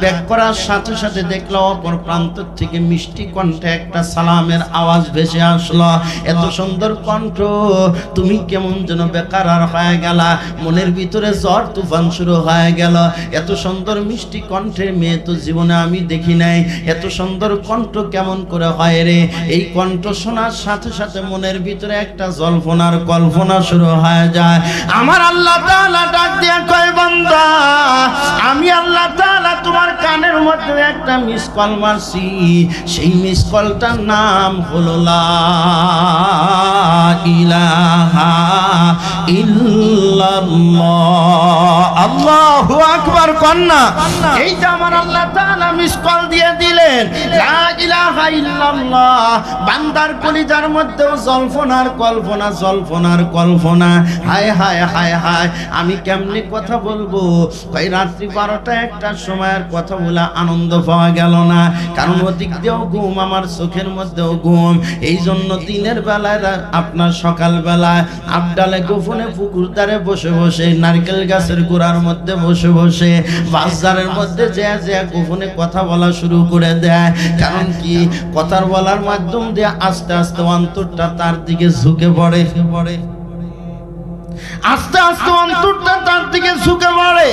ব্যাক করার সাথে সাথে দেখলো অপর প্রান্ত থেকে মিষ্টি কণ্ঠে একটা সালামের আওয়াজ ভেসে আসলো। এত সুন্দর কণ্ঠ, তুমি কেমন যেন বেকার হয়ে গেলা, মনের ভিতরে ঝড় তুফান শুরু হয়ে গেল। এত সুন্দর মিষ্টি কণ্ঠের মেয়ে তো জীবনে আমি দেখি নাই, এত সুন্দর কণ্ঠ কেমন করে হয় রে? এই কণ্ঠ শোনার সাথে সাথে মনের ভিতরে একটা জল্পনার কল্পনা শুরু হয়ে যায়। আমার আল্লাহ তাআলা ডাক দিয়ে কয়, বান্দা আমি আল্লাহ তাআলা তোমার কানের মধ্যে একটা মিস কল মারছি, সেই মিস কলটার নাম হলো লা ইলাহা ইল্লাল্লাহ। আল্লাহু আকবার কন্না। এইটা আমার আল্লাহ তাআলা মিস কল দিয়ে দিলেন, লা ইলাহা ইল্লাল্লাহ। বান্দার কলিজার মধ্যেও জল্পনার কল্পনা, জল্পনার কল্পনা। হায় হায় হায় হায়, আমি কেমনে কথা বলবো? কই রাত্রি 12টা-1টার সময়ের কথা বলা আনন্দ পাওয়া গেল না, কারণ ওদিক দিয়েও ঘুম, আমার চোখের মধ্যেও ঘুম। এই জন্য দিনের বেলায় আপনার সকাল বেলায় আবডালে গোপনে পুকুর ধারে বসে বসে, নারকেল গাছের গোড়ার মধ্যে বসে বসে, বাজারের মধ্যে যে গোপনে কথা বলা শুরু করে দেয়। কারণ কি, কথার বলার মাধ্যম দিয়ে আস্তে আস্তে অন্তরটা তার দিকে ঝুঁকে পড়ে, আস্তে আস্তে অন্তরটা তার দিকে ঝুঁকে পড়ে।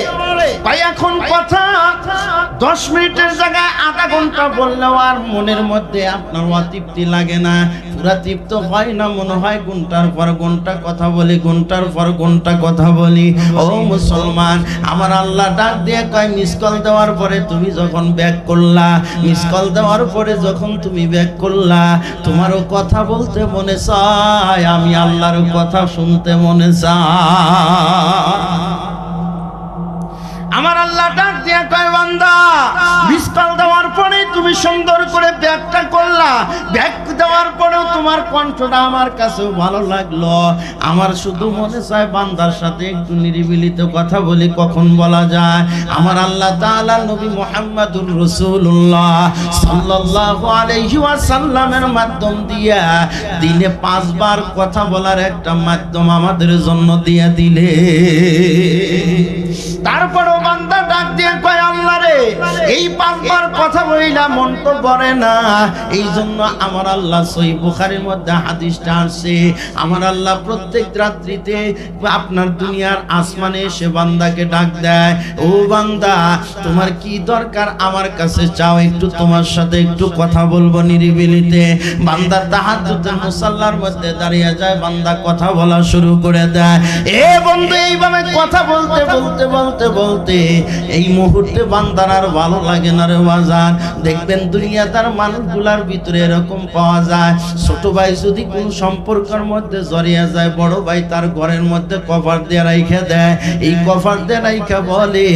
ভাই এখন কথা 10 মিনিটের জায়গায় আধা ঘন্টা বললেও আর মনের মধ্যে আপনার অতৃপ্তি লাগে না, পুরা তৃপ্ত হয় না, মনে হয় ঘন্টার পর ঘন্টা কথা বলি, ঘন্টার পর ঘন্টা কথা বলি। ও মুসলমান, আমার আল্লাহ ডাক দিয়ে কয় মিস কল দেওয়ার পরে তুমি যখন ব্যাক করলা, মিস কল দেওয়ার পরে যখন তুমি ব্যাক করলা, তোমারও কথা বলতে মনে চায়, আমি আল্লাহর কথা শুনতে মনে চায়। আমার আল্লাহ ডাক দিয়ে কয় বান্দা মিস কল দেওয়ার পরে তুমি সুন্দর করে ব্যাকটা করলা, ব্যাক দেওয়ার পরেও তোমার কণ্ঠটা আমার কাছেও ভালো লাগলো, আমার শুধু মনে চায় বান্দার সাথে একটু নিরিবিলিতে কথা বলি। কখন বলা যায়? আমার আল্লাহ তাআলা নবী মুহাম্মদুর রাসূলুল্লাহ সাল্লাল্লাহু আলাইহি ওয়াসাল্লামের মাধ্যম দিয়া দিনে 5 বার কথা বলার একটা মাধ্যম আমাদের জন্য দিয়ে দিলে। তারপরও বান্দা ডাক দিয়ে কয় আল্লাহ রে, এই 5 বার কথা বইলা মন তো ভরে না। এই জন্য আমার আল্লাহ সহিহ বুখারীর মধ্যে হাদিসটা আসছে, আমার আল্লাহ প্রত্যেক রাত্রিতে আপনার দুনিয়ার আসমানে এসে বান্দাকে ডাক দেয়, ও বান্দা তোমার কি দরকার আমার কাছে চাও, একটু তোমার সাথে একটু কথা বলবো নিরিবিলিতে। বান্দা তাহাজ্জুদের মুসাল্লার মধ্যে দাঁড়িয়ে যায়, বান্দা কথা বলা শুরু করে দেয়। এ বন্ধু, এইভাবে কথা বলতে বলতে বলতে বলতে এই মুহূর্তে বান্দার আর ভালো লাগে না রে বাজার। দেখবেন দুনিয়াদার মানুষগুলার ভিতরে এরকম পাওয়া যায়, ছোট ভাই যদি কোন সম্পর্কের মধ্যে জড়িয়ে যায়, বড় ভাই তার ঘরের মধ্যে কভার দিয়ে রাইখা দেয়, এই কভার দিয়ে রাইখা বলে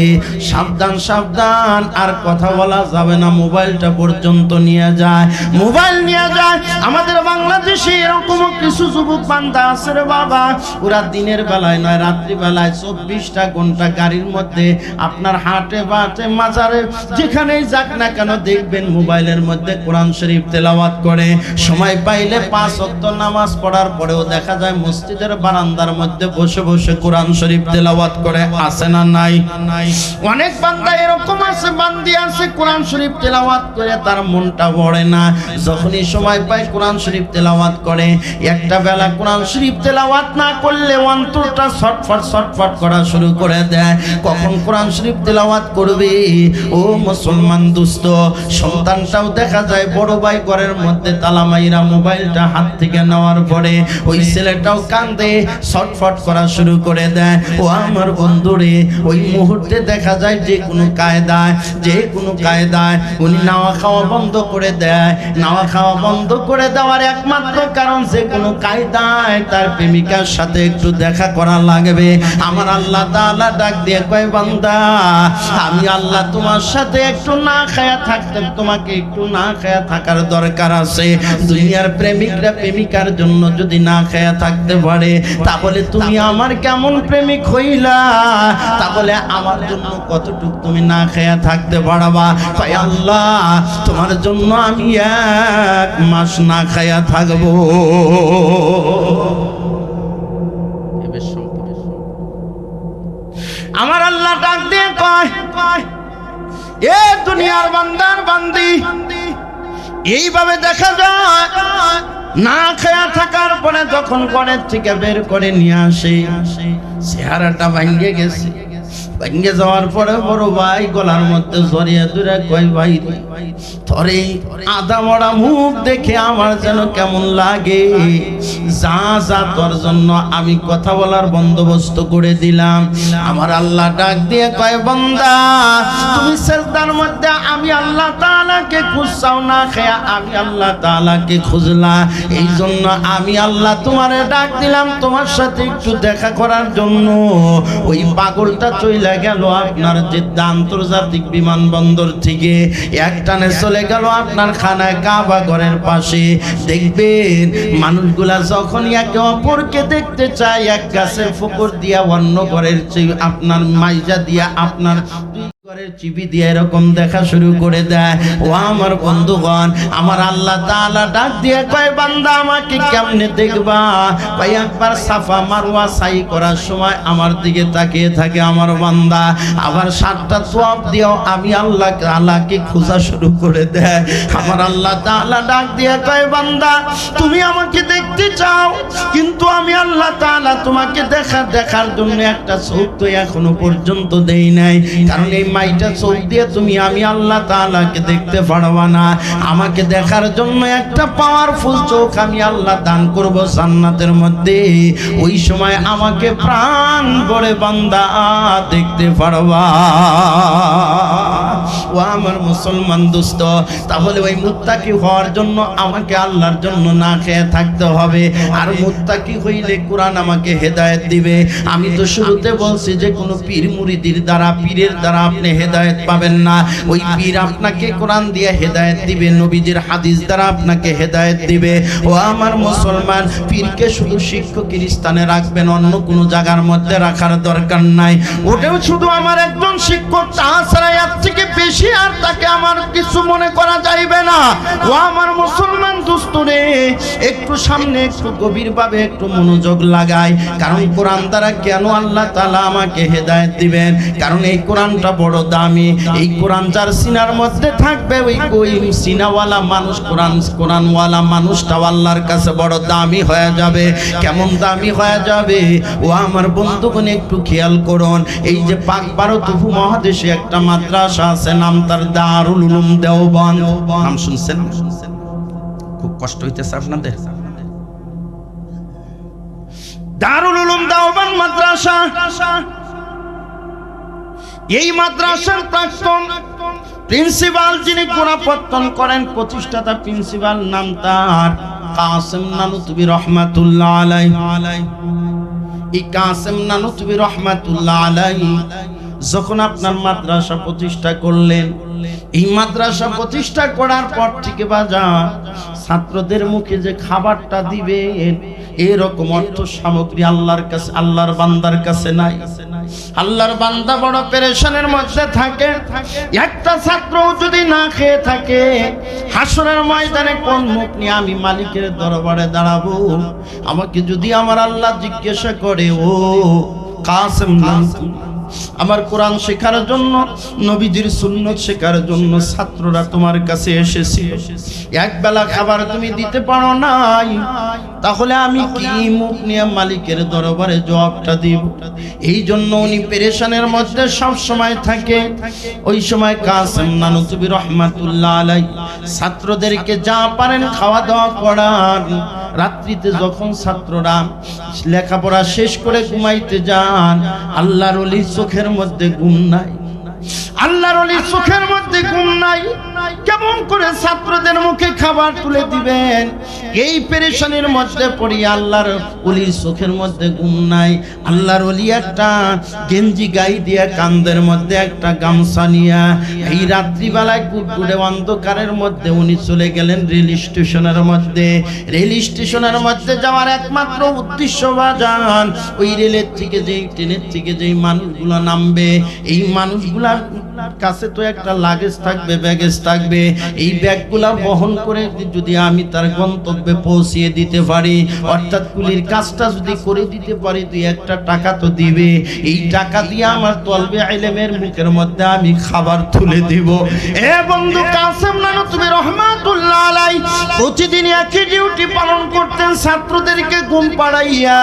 সাবধান সাবধান, আর কথা বলা যাবে না, মোবাইলটা পর্যন্ত নিয়ে যায়, মোবাইল নিয়ে যায়। আমাদের বাংলাদেশে এরকম কিছু যুবক বান্দা আছে রে বাবা, ওরা দিনের বেলায় নয় রাত্রি বেলায় 24টা ঘন্টা গাড়ির মধ্যে আপনার হাটে বাটে মাজারে যেখানেই যাক না কেন দেখবেন মোবাইলের মধ্যে কোরআন শরীফ তেলাওয়াত করে। সময় পাইলে 5 ওয়াক্ত নামাজ পড়ার পরেও দেখা যায় মসজিদের বারান্দার মধ্যে বসে বসে কোরআন শরীফ তেলাওয়াত করে। আছে না নাই? অনেক বান্দা এরকম আছে, বান্দি আছে কোরআন শরীফ তেলাওয়াত করে তার মনটা ভরে না, যখনই সময় পায় কোরআন শরীফ তেলাওয়াত করে। একটা বেলা কোরআন শরীফ তেলাওয়াত না করলে অন্তরটা ছটফট ছটফট করা শুরু করে দেয়, কখন কোরআন শরীফ তেলাওয়াত করবে। ও মুসলমান দুস্থ, সন্তানটাও দেখা যায় বড় ভাই ঘরের মধ্যে তালা মাইরা মোবাইলটা হাত থেকে নেওয়ার পরে ওই ছেলেটাও কান্দে, ছটফট করা শুরু করে দেয়। ও আমার বন্ধুরে, ওই মুহূর্তে দেখা যায় যে কোনো কায়দায় উনি নাওয়া খাওয়া বন্ধ করে দেয়। নাওয়া খাওয়া বন্ধ করে দেওয়ার একমাত্র কারণ যে কোনো কায়দায় তার প্রেমিকার সাথে একটু দেখা করা লাগবে। আমার আল্লাহ তাআলা ডাক দিয়ে কয় বান্দা, আমি আল্লাহ তোমার সাথে একটু না খায়া থাকতে, তোমাকে একটু না খায়া থাকার দরকার আছে। দুনিয়ার প্রেমিকরা প্রেমিকার জন্য যদি না খায়া থাকতে পারে, তাহলে তুমি আমার কেমন প্রেমিক হইলা? তাহলে আমার জন্য কতটুকু তুমি না খায়া থাকতে পারবা? কয় আল্লাহ তোমার জন্য আমি 1 মাস না খায়া থাকবো। আমার আল্লাহ ডাক দিয়ে কয়, এ দুনিয়ার বান্দার বান্দি, এইভাবে দেখা যায় না খেয়া থাকার পরে যখন ঘরের থেকে বের করে নিয়ে আসে, চেহারাটা ভাঙ্গে গেছে। ভাঙ্গে যাওয়ার পরে বড় ভাই গলার মধ্যে জড়িয়ে ধরে কয়, ভাই তোরে আধা মরা মুখ দেখে আমার যেন কেমন লাগে, যা যা তোর জন্য আমি কথা বলার বন্দোবস্ত করে দিলাম। আমার আল্লাহ ডাক দিয়ে কয়, বান্দা তুমি সিজদার মধ্যে আমি আল্লাহ তাআলাকে খুঁজছাও, না খেয়া আমি আল্লাহ তাআলাকে খুঁজলা, এই জন্য আমি আল্লাহ তোমারে ডাক দিলাম তোমার সাথে একটু দেখা করার জন্য। ওই পাগলটা চলে গেল আপনার জেদ্দা আন্তর্জাতিক বিমানবন্দর থেকে, একটানে চলে গেল আপনার খানায় কাবা ঘরের পাশে। দেখবেন মানুষগুলা যখন একে অপরকে দেখতে চায়, এক গাছের ফকর দিয়া অন্য ঘরের আপনার মাইজা দিয়া আপনার ঘরের চিবি দিয়ে এরকম দেখা শুরু করে দেয়। ও আমার বন্ধুগণ, আমার আল্লাহ তাআলা ডাক দিয়ে কয়, বান্দা আমাকে কেমনে দেখবা? ভাই একবার সাফা মারওয়া সাই করার সময় আমার দিকে তাকিয়ে থাকে আমার বান্দা, আবার 7টা তোয়াফ দিয়েও আমি আল্লাহ তাআলাকে খোঁজা শুরু করে দেয়। আমার আল্লাহ তাআলা ডাক দিয়ে কয়, বান্দা তুমি আমাকে দেখতে চাও, কিন্তু আমি আল্লাহ তাআলা তোমাকে দেখার জন্য একটা চোখ তো এখনো পর্যন্ত দেই নাই, কারণ এই মাইটা চোখ দিয়ে তুমি আমি আল্লাহ তাআলাকে দেখতে পারবা না। আমাকে দেখার জন্য একটা পাওয়ারফুল চোখ আমি আল্লাহ দান করব জান্নাতের মধ্যে। ওই সময় আমাকে প্রাণ ভরে বান্দা দেখতে পারবা। ও আমার মুসলমান দোস্ত, তাহলে ওই মুত্তাকি হওয়ার জন্য আমাকে আল্লাহর জন্য না খেয়ে থাকতে হবে। আর মুত্তাকি হইলে কোরআন আমাকে হেদায়েত দিবে। আমি তো শুরুতে বলছি যে কোনো পীর মুরিদের দ্বারা, পীরের দ্বারা আপনি হেদায়েত পাবেন না। ওই পীর আপনাকে কোরআন দিয়ে হেদায়েত দিবে, নবীজির হাদিস দ্বারা আপনাকে হেদায়েত দিবে। ও আমার মুসলমান, পীরকে শুধু শিক্ষকের স্থানে রাখবেন, অন্য কোনো জায়গার মধ্যে রাখার দরকার নাই। ওটাও শুধু আমার একজন শিক্ষক, তাছাড়া এর থেকে বেশি আর তাকে আমার কিছু মনে করা যাইবে না। ও আমার মুসলমান দোস্তরে, একটু সামনে একটু গভীরভাবে একটু মনোযোগ লাগাই। কারণ কোরআন দ্বারা কেন আল্লাহ তাআলা আমাকে হেদায়েত দিবেন? কারণ এই কোরআনটা বড় দামি। এই কোরআন যার সিনার মধ্যে থাকবে, ওই সিনাওয়ালা মানুষ, কোরআনওয়ালা মানুষটাও আল্লাহর কাছে বড় দামি হয়ে যাবে। কেমন দামি হয়ে যাবে? ও আমার বন্ধুগণ, একটু খেয়াল করুন। এই যে পাক ভারত উপমহাদেশে একটা মাদ্রাসা আছে, নাম তার দারুল উলুম দেওবন্দ। নাম শুনছেন? খুব কষ্ট হইতেছে আপনাদের? দারুল উলুম দেওবন্দ মাদ্রাসা। এই মাদ্রাসার প্রাক্তন প্রিন্সিপাল যিনি গোড়াপত্তন করেন, প্রতিষ্ঠাতা প্রিন্সিপাল, নাম তার কাসেম নানুতুবি রহমাতুল্লাহ আলাইহি। এই কাসেম নানুতুবি রহমাতুল্লাহ আলাইহি যখন আপনার মাদ্রাসা প্রতিষ্ঠা করলেন, এই মাদ্রাসা প্রতিষ্ঠা করার পর থেকে বাজার ছাত্রদের মুখে যে খাবারটা দিবেন, এরকম অর্থ সামগ্রী আল্লাহর কাছে, আল্লাহর বান্দার কাছে নাই। আল্লাহর বান্দা বড় পেরেশানের মধ্যে থাকে। একটা ছাত্র যদি না খেয়ে থাকে, হাসরের ময়দানে কোন মুখ নিয়ে আমি মালিকের দরবারে দাঁড়াবো? আমাকে যদি আমার আল্লাহ জিজ্ঞাসা করে, ও কাসেম, আমার কোরআন শেখার জন্য, নবীজির সুন্নত শেখার জন্য ছাত্ররা তোমার কাছে এসেছে, এক বেলা খাবার তুমি দিতে পারো নাই, তাহলে আমি কি মুখ নিয়ে মালিকের দরবারে জবাবটা দিব? এই জন্য উনি পেরেশানের মধ্যে সব সময় থাকে। ওই সময় কাসেম নানুতুবি রহমাতুল্লাহ আলাইহি ছাত্রদেরকে যা পারেন খাওয়া দাওয়া করান। রাত্রিতে যখন ছাত্ররা লেখাপড়া শেষ করে ঘুমাইতে যান, আল্লাহর ওলি চোখের মধ্যে ঘুম নাই, আল্লাহর ওলির চোখের মধ্যে ঘুম নাই। কেমন করে ছাত্রদের মুখে খাবার তুলে দিবেন? এই পেরেশানির মধ্যে পড়ি আল্লাহর ওলির চোখের মধ্যে ঘুম নাই। আল্লাহর ওলি একটা গেঞ্জি গাই দিয়া, কান্দের মধ্যে একটা গামছা নিয়া, এই রাত্রিবেলায় গুড়গুড়ে অন্ধকারের মধ্যে উনি চলে গেলেন রেল স্টেশনের মধ্যে। রেল স্টেশনের মধ্যে যাওয়ার একমাত্র উদ্দেশ্য বাজান, ওই রেলের থেকে যেই, ট্রেনের থেকে যেই মানুষগুলো নামবে, এই মানুষগুলার কাছে তো একটা লাগেজ থাকবে, ব্যাগেজ থাকবে। এই ব্যাগগুলা বহন করে যদি আমি তার গন্তব্যে পৌঁছিয়ে দিতে পারি, অর্থাৎ কুলির কাজটা যদি করে দিতে পারি, তুই একটা টাকা তো দিবে। এই টাকা দিয়ে আমার তলবে ইলমের মুখের মধ্যে আমি খাবার তুলে দিব। এ বন্ধু কাসেম নানুতুবি রহমাতুল্লাহ আলাইহি প্রতিদিন একই ডিউটি পালন করতেন, ছাত্রদেরকে ঘুম পাড়াইয়া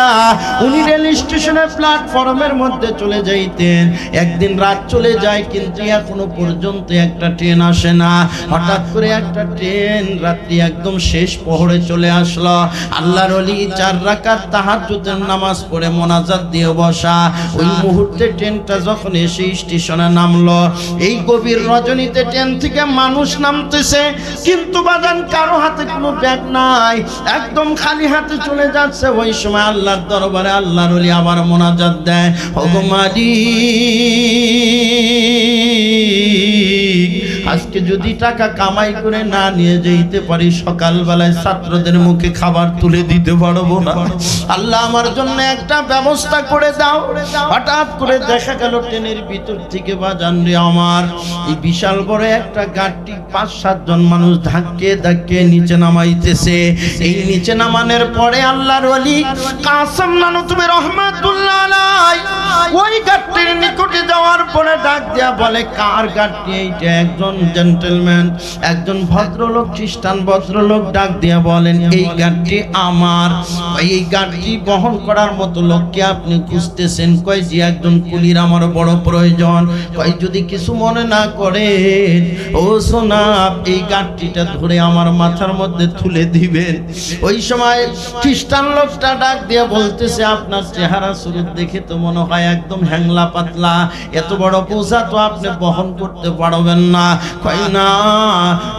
উনি রেল স্টেশনের প্ল্যাটফর্মের মধ্যে চলে যাইতেন। একদিন রাত চলে যায়, কিন্তু এখনো পর্যন্ত একটা ট্রেন আসে না। হঠাৎ করে একটা ট্রেন রাত্রি একদম শেষ প্রহরে চলে আসলো। আল্লাহর ওলি 4 রাকাত তাহাজ্জুদের নামাজ পড়ে মোনাজাত দিয়ে বসা। ওই মুহূর্তে ট্রেনটা যখন এসে স্টেশনে নামলো, এই গভীর রজনীতে ট্রেন থেকে মানুষ নামতেছে, কিন্তু বাজান কারো হাতে কোনো ব্যাগ নাই, একদম খালি হাতে চলে যাচ্ছে। ওই সময় আল্লাহর দরবারে আল্লাহর ওলি আবার মোনাজাত দেয়, ওগো মালিক, আজকে যদি টাকা কামাই করে না নিয়ে যেতে পারি, সকালবেলায় ছাত্রদের মুখে খাবার তুলে দিতে পারবো না। আল্লাহ আমার জন্য একটা ব্যবস্থা করে দাও। হঠাৎ করে দেখা গেল ট্রেনের ভিতর থেকে বাজান রে আমার, এই বিশাল বড় একটা গাড়ি 5-7 জন মানুষ ধাক্কে ধাক্কে নিচে নামাইতেছে। এই নিচে নামানোর পরে আল্লাহর ওলি কাসেম নানুতুবি রহমাতুল্লাহ আলাইহি ওই গাড়ির নিকটে যাওয়ার পরে ডাক দেয়া বলে, কার গাড়ি এইটা? একজন জেন্টলম্যান, একজন ভদ্রলোক, খ্রিস্টান ভদ্রলোক ডাক দিয়ে বলেন, এই গাড়িটি আমার। এই গাড়িটি বহন করার মতো লোককে আপনি খুঁজতেছেন? কয় যে একজন কুলির আমার বড় প্রয়োজন। কয় যদি কিছু মনে না করেন, ও সোনা, এই গাড়িটা ধরে আমার মাথার মধ্যে তুলে দিবেন। ওই সময় খ্রিস্টান লোকটা ডাক দিয়ে বলতেছে, আপনার চেহারা সুরত দেখে তো মনে হয় একদম হ্যাংলা পাতলা, এত বড় বোঝা তো আপনি বহন করতে পারবেন না। কয় না,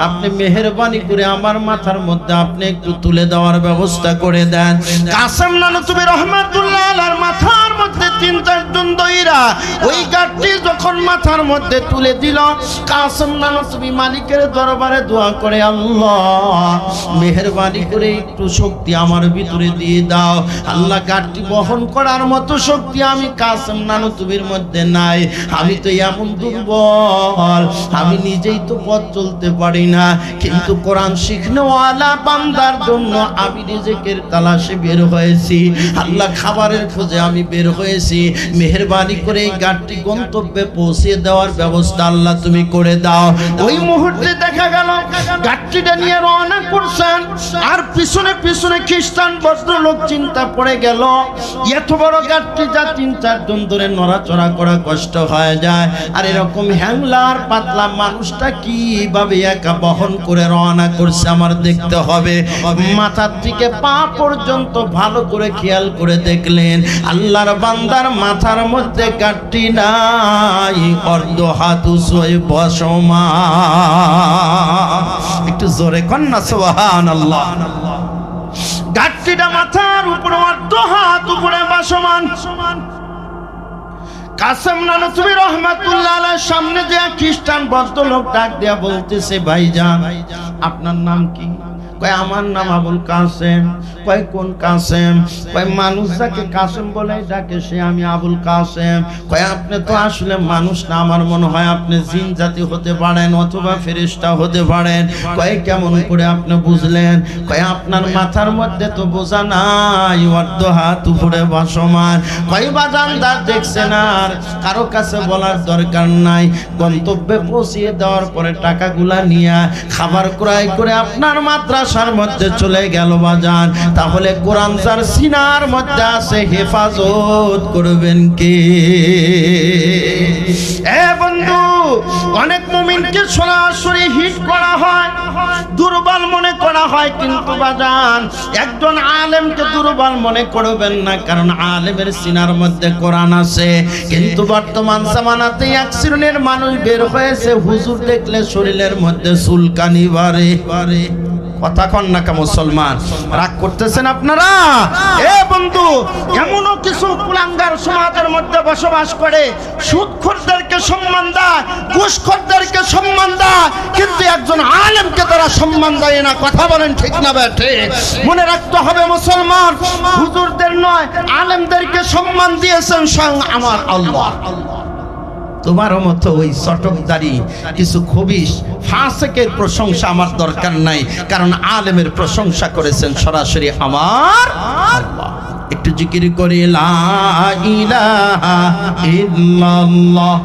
আপনি মেহেরবানি করে আমার মাথার মধ্যে আপনি একটু তুলে দেওয়ার ব্যবস্থা করে দেন। কাসেম নানতুবি রহমাতুল্লাহ আলাইহির মাথার মধ্যে 3-4 জন দইরা ওই গাড়ি যখন মাথার মধ্যে তুলে দিল, কাসেম নানতুবি মালিকের দরবারে দোয়া করে, আল্লাহ মেহেরবানি করে একটু শক্তি আমার ভিতরে দিয়ে দাও। আল্লাহ, গাড়ি বহন করার মতো শক্তি আমি কাসেম নানতুবির মধ্যে নাই। আমি তো এমন দুর্বল, আমি নিজেই তো পথ চলতে পারি না, কিন্তু কোরআন শিখনেওয়ালা বান্দার জন্য আমি রিজিকের তালাশে বের হয়েছি। আল্লাহ, খাবারের খোঁজে আমি বের হয়েছি। মেহেরবানি করে এই গাড়ি গন্তব্যে পৌঁছে দেওয়ার ব্যবস্থা আল্লাহ তুমি করে দাও। ওই মুহূর্তে দেখা গেল গাড়িটা নিয়ে রওনা করছেন, আর পিছনে পিছনে খ্রিস্টান ভদ্রলোক চিন্তা পড়ে গেল, এত বড় গাড়ি যা 3-4 জন ধরে নড়াচড়া করা কষ্ট হয়ে যায়, আর এরকম হ্যাংলার পাতলা মানুষটা কিভাবে একা বহন করে রওনা করছে আমার দেখতে হবে। মাথার থেকে পা পর্যন্ত ভালো করে খেয়াল করে দেখলেন, আল্লাহর বান্দার মাথার মধ্যে গাড়ি নাই, অর্ধ হাত উঁচুই বসমান। একটু জোরে কন্যা সুবহানাল্লাহ। গাড়িটা মাথার উপরে অর্ধ হাত উপরে বসমান। কাসেম নানতুবি রহমাতুল্লাহ আলাইহির সামনে যে খ্রিস্টান ভদ্রলোক ডাক দিয়া বলতেছে, ভাইজান আপনার নাম কি? কয় আমার নাম আবুল কাসেম। কয় কোন কাসেম? কয় মানুষ যাকে কাসেম বলে ডাকে সে আমি আবুল কাসেম। কয় আপনি তো আসলে মানুষ না, আমার মনে হয় আপনি জিন জাতি হতে পারেন অথবা ফেরেশতা হতে পারেন। কয় কেমন করে আপনি বুঝলেন? কয় আপনার মাথার মধ্যে তো বোঝা নাই, অর্ধ হাত উপরে বসমান। কয় বাজানদার দেখছেন, আর কারো কাছে বলার দরকার নাই, গন্তব্যে পৌঁছিয়ে দেওয়ার পরে টাকাগুলা নিয়ে খাবার ক্রয় করে আপনার মাদ্রাসার মধ্যে চলে গেল বাজান। তাহলে কোরআন যার সিনার মধ্যে আছে, হেফাজত করবেন কে? এ বন্ধু, অনেক মুমিনকে সরাসরি হিট করা হয়, দুর্বল মনে করা হয়, কিন্তু বাজান একজন আলেমকে দুর্বল মনে করবেন না, কারণ আলেমের সিনার মধ্যে কোরআন আছে। কিন্তু বর্তমান জামানাতে এক শ্রেণীর মানুষ বের হয়েছে, হুজুর দেখলে শরীরের মধ্যে চুলকানি বাড়ে। কথা কন না কা মুসলমান, রাগ করতেছেন আপনারা? এ বন্ধু, এমনও কিছু কুলাঙ্গার সমাজের মধ্যে বসবাস করে, সুদখোরদেরকে সম্মান দেয়, ঘুষখোরদেরকে সম্মান দেয়, কিন্তু একজন আলেমকে তারা সম্মান দেয় না। কথা বলেন ঠিক না বেঠে? মনে রাখতে হবে মুসলমান, হুজুরদের নয় আলেমদেরকে সম্মান দিয়েছেন স্বয়ং আমার আল্লাহ। তোমার মতো ওই চটকদারি কিছু খবিশ ফাসিকের প্রশংসা আমার দরকার নাই, কারণ আলেমের প্রশংসা করেছেন সরাসরি আমার আল্লাহ। একটু জিকির করে লা ইলাহা ইল্লাল্লাহ।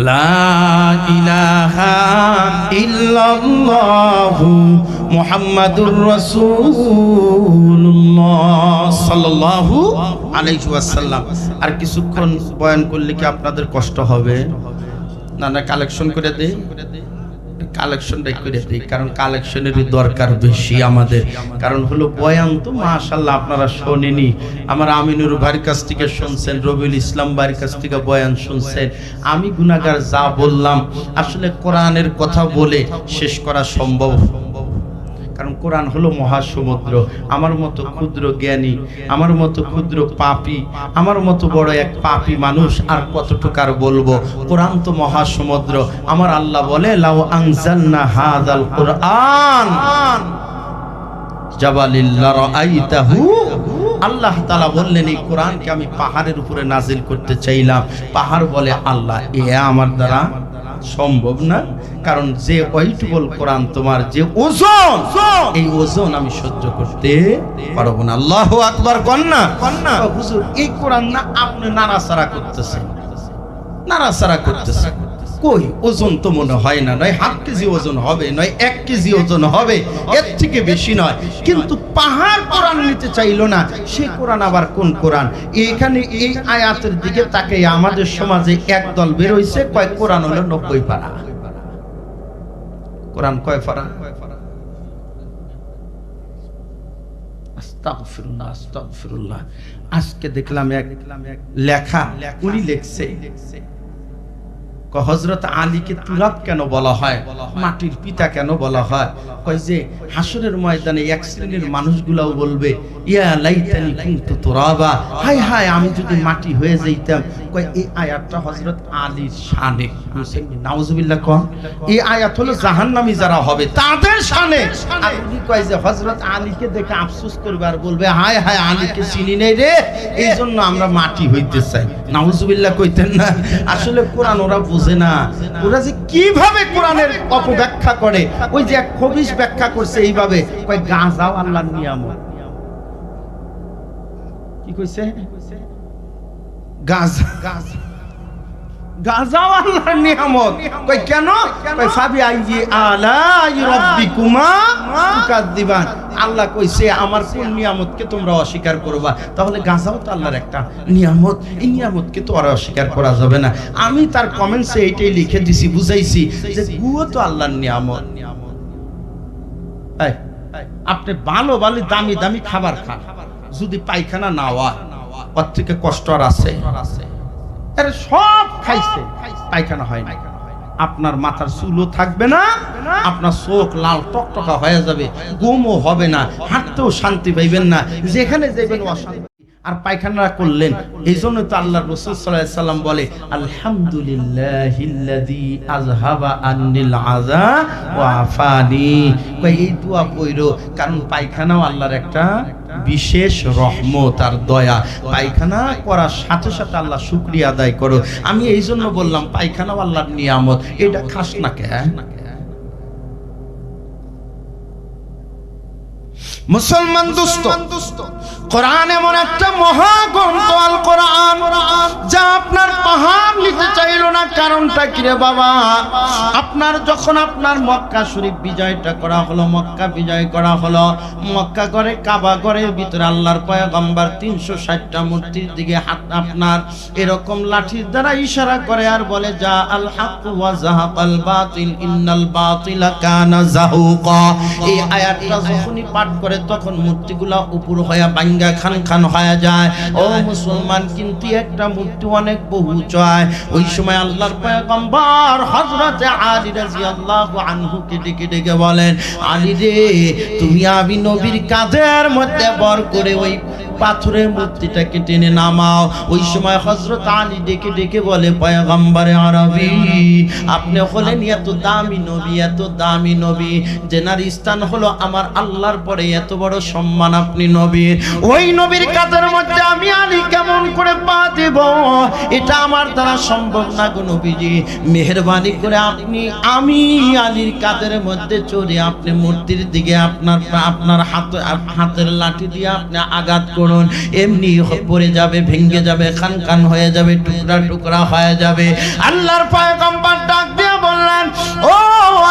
লা ইলাহা ইল্লাল্লাহু মুহাম্মাদুর রাসূলুল্লাহ সাল্লাল্লাহু আলাইহি ওয়াসাল্লাম। আর কিছুক্ষণ বয়ান করলে কি আপনাদের কষ্ট হবে? না না, কালেকশন করে দেই, কালেকশনটা করে দিই, কারণ কালেকশনেরই দরকার বেশি আমাদের। কারণ হলো বয়ান তো মাশাআল্লাহ আপনারা শোনেনি, আমার আমিনুর ভাইয়ের কাছ থেকে শুনছেন, রবিউল ইসলাম ভাইয়ের কাছ থেকে বয়ান শুনছেন। আমি গুনাহগার যা বললাম, আসলে কোরআনের কথা বলে শেষ করা সম্ভব, কারণ কোরআন হলো মহাসমুদ্র। আমার মতো ক্ষুদ্র জ্ঞানী, আমার মতো ক্ষুদ্র পাপী, আমার মতো বড় এক পাপী মানুষ আর কতটুকু আর বলবো? কোরআন তো মহাসমুদ্র। আমার আল্লাহ বলে, লাউ আনজালনা হাযাল কুরআন জাবালিল লারাআইতাহু। আল্লাহ তাআলা বললেন, এই কোরআনকে আমি পাহাড়ের উপরে নাজিল করতে চাইলাম। পাহাড় বলে, আল্লাহ এ আমার দ্বারা সম্ভব না, কারণ যে ওয়েটেবল কোরআন, তোমার যে ওজন, এই ওজন আমি সহ্য করতে পারবো না। আল্লাহু আকবার কন্যা কন্যা হুজুর, এই কোরআন না আপনি নাড়াচাড়া করতেছেন, নাড়াচাড়া করতেছেন, কই ওজন তো মনে হয় না, নয় 1/2 কেজি ওজন হবে, নয় 1 কেজি ওজন হবে, এর থেকে বেশি নয়। কিন্তু পাহাড় কোরআন নিতে চাইলো না, সেই কোরআন আবার কোন কোরআন? এখানে এই আয়াতের দিকে তাকে আমাদের সমাজে একদল বের হইছে, কয় কোরআন হলো 90 পারা। কোরআন কয় পারা? আস্তাগফিরুল্লাহ, আস্তাগফিরুল্লাহ। আজকে দেখলাম এক লেখা, উনি লিখছে হযরত আলীকে তুরাব কেন বলা হয়, মাটির পিতা কেন বলা হয়? কয় যে হাসরের ময়দানে এক শ্রেণীর মানুষগুলাও বলবে, ইয়া লাইতানি কুনতু তুরাবা, হায় হায় আমি যদি মাটি হয়ে যাইতাম। কয় এই আয়াতটা হযরত আলীর শানে, নাউজুবিল্লাহ। কোন এই আয়াত হলো জাহান্নামী যারা হবে তাদের শানে। আর উনি কয় যে হযরত আলীকে দেখে আফসোস করবে আর বলবে, হায় হায় আলীকে চিনি নেই রে, এই জন্য আমরা মাটি হইতে চাই। নাউজুবিল্লাহ কইতেন না? আসলে কোরআন ওরা বুঝে না, ওরা যে কিভাবে কোরআনের অপব্যাখ্যা করে। ওই যে এক খবিশ ব্যাখ্যা করছে এইভাবে, কয় গাঁজাও আল্লাহর নিয়ামত। কি কইছে? গাঁজাও আল্লাহর নিয়ামত। কই কেন? কই ফাবি আইয়ি আলাই রাব্বিকুমা তুকাদ্দিবান। আল্লাহ কইছে আমার কোন নিয়ামতকে তোমরা অস্বীকার করবা? তাহলে গাঁজাও তো আল্লাহর একটা নিয়ামত, এই নিয়ামতকে তো আর অস্বীকার করা যাবে না। আমি তার কমেন্টসে এইটাই লিখে দিছি, বুঝাইছি যে গুও তো আল্লাহর নিয়ামত। আপনি ভালো ভালো দামি দামি খাবার খান, যদি পায়খানা না হয় ওর থেকে কষ্ট আর আছে? আরে সব খাইছে, পায়খানা হয় না, আপনার মাথার চুলও থাকবে না, আপনার চোখ লাল টকটকা হয়ে যাবে, ঘুমও হবে না, হাঁটতেও শান্তি পাইবেন না, যেখানে যাবেন অশান্তি। আর পায়খানা করলেন, এই জন্য তো আল্লাহর রাসূল সাল্লাল্লাহু আলাইহি সাল্লাম বলে, আলহামদুলিল্লাহিল্লাযী আযহাবা আন্নিল আযা ওয়া আফানি। এই দোয়া পড়ো, কারণ পায়খানাও আল্লাহর একটা বিশেষ রহমত আর দয়া। পায়খানা করার সাথে সাথে আল্লাহ শুকরিয়া আদায় করো। আমি এই জন্য বললাম পায়খানাও আল্লাহর নিয়ামত, এটা খাস না কে? মুসলমান দোস্ত, কোরআন এমন একটা মহাগ্রন্থ, আল কোরআন, যা আপনার পাহাড় নিতে চাইলো না। কারণটা কি রে বাবা? আপনার যখন আপনার মক্কা শরীফ বিজয়টা করা হলো, মক্কা বিজয় করা হলো, মক্কা করে কাবা ঘরের ভিতরে আল্লাহর পয়গম্বর 360টা মূর্তির দিকে হাত আপনার এরকম লাঠির দ্বারা ইশারা করে আর বলে, যা আল হক ওয়া যাহাকাল বাতিল ইন্নাল বাতিলা কানা যাহুকা। এই আয়াতটা যখনই পাঠ করে তখন মূর্তিগুলা উপর হয়ে ভাঙ্গা খান খান হয়ে যায়। ও মুসলমান, কিন্তু একটা মূর্তি অনেক বহু চায়। ওই সময় আল্লাহর পয়গম্বর হযরত আলী রাদিয়াল্লাহু আনহু কে ডেকে ডেকে বলেন, আলী রে, তুমি আমি নবীর কাঁধের মধ্যে বর করে ওই পাথরের মূর্তিটাকে টেনে নামাও। ওই সময় হযরত আলী ডেকে ডেকে বলে, পয়গম্বরে আরবি, আপনি হলেন এত দামি নবী, এত দামি নবী, যেনার স্থান হলো আমার আল্লাহর পরে এত বড় সম্মান আপনি নবীর। ওই নবীর কাঁধের মধ্যে আমি আলী কেমন করে পা দেব? এটা আমার দ্বারা সম্ভব না গো নবীজি। মেহেরবানি করে আপনি আমি আলীর কাঁধের মধ্যে চড়ে আপনি মূর্তির দিকে আপনার হাতের লাঠি দিয়ে আপনি আঘাত করুন, এমনি পড়ে যাবে, ভেঙে যাবে, খান খান হয়ে যাবে, টুকরা টুকরা হয়ে যাবে। আল্লাহর পয়গম্বর ডাক দিয়ে বললেন, ও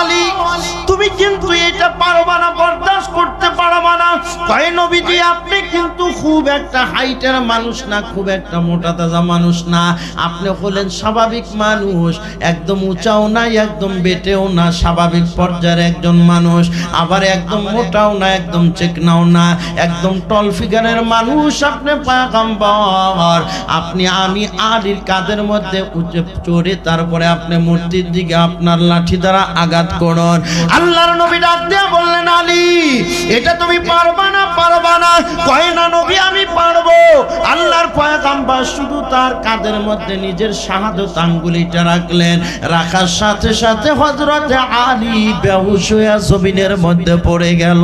আলী, তুমি কিন্তু এটা পারবা না, বরদাস্ত করতে পারবা না। কয় নবীজি, আপনি কিন্তু খুব একটা হাইটের মানুষ না, খুব একটা মোটা তাজা মানুষ না, আপনি হলেন স্বাভাবিক মানুষ, একদম উঁচাও না, একদম বেটেও না, স্বাভাবিক পর্যায়ের একজন মানুষ, আবার একদম মোটাও না, একদম চিকনাও না, একদম টল ফিগারের মানুষ আপনি পয়গম্বর। আপনি আমি আলীর কাঁধের মধ্যে চড়ে তারপরে আপনি মূর্তির দিকে আপনার লাঠি দ্বারা আঘাত করুন। আল্লাহর নবী ডাক দিয়ে বললেন, আলী, এটা তুমি পারবা না, পারবা না। কয় না নবী, আমি পারবো। আল্লাহর পয়গম্বর শুধু তার কাঁধের মধ্যে নিজের শাহাদত আঙ্গুলিটা রাখলেন, রাখার সাথে সাথে হযরত আলী বেহুশ হয়ে জমিনের মধ্যে পড়ে গেল।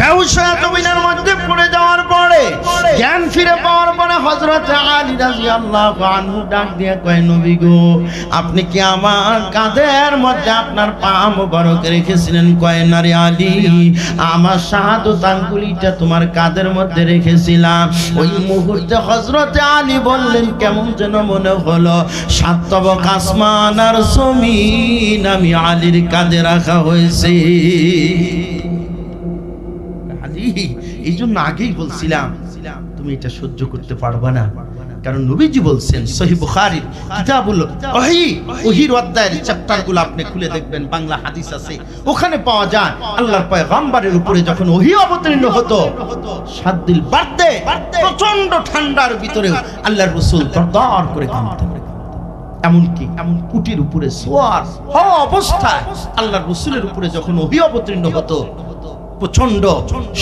বেহুশ হয়ে জমিনের মধ্যে পড়ে যাওয়ার পরে জ্ঞান ফিরে পাওয়ার পরে হযরত আলী রাদিয়াল্লাহু আনহু ডাক দিয়ে কয়, নবী গো, আপনি কি আমার কাঁধের মধ্যে আপনার পা মোবারক রেখেছিলেন? কয়, না রে আলী, আমার শাহাদাত আঙ্গুলিটা তোমার কাঁধের মধ্যে রেখেছিলাম। ওই মুহূর্তে হযরত আলী বললেন, কেমন যেন মনে হলো সাত তবক আসমান আর জমিন আমি আলীর কাঁধে রাখা হয়েছে। আলী, এই জন্য আগেই বলছিলাম তুমি এটা সহ্য করতে পারবে না, কারণ নবীজি বলছেন সহিহ বুখারীর কিতাবুল ওহী, ওহীর অধ্যায়ের চ্যাপ্টারগুলো আপনি খুলে দেখবেন, বাংলা হাদিস আছে, ওখানে পাওয়া যায় আল্লাহর পয়গম্বরের উপরে যখন ওহী অবতীর্ণ হতো, সাত দিন বাড়তে প্রচন্ড ঠান্ডার ভিতরে আল্লাহর রাসূল দরদর করে কাঁদতেন। এমনকি উটির উপরে সোয়ার হওয়া অবস্থায় আল্লাহর রাসূলের উপরে যখন ওহী অবতীর্ণ হতো, প্রচন্ড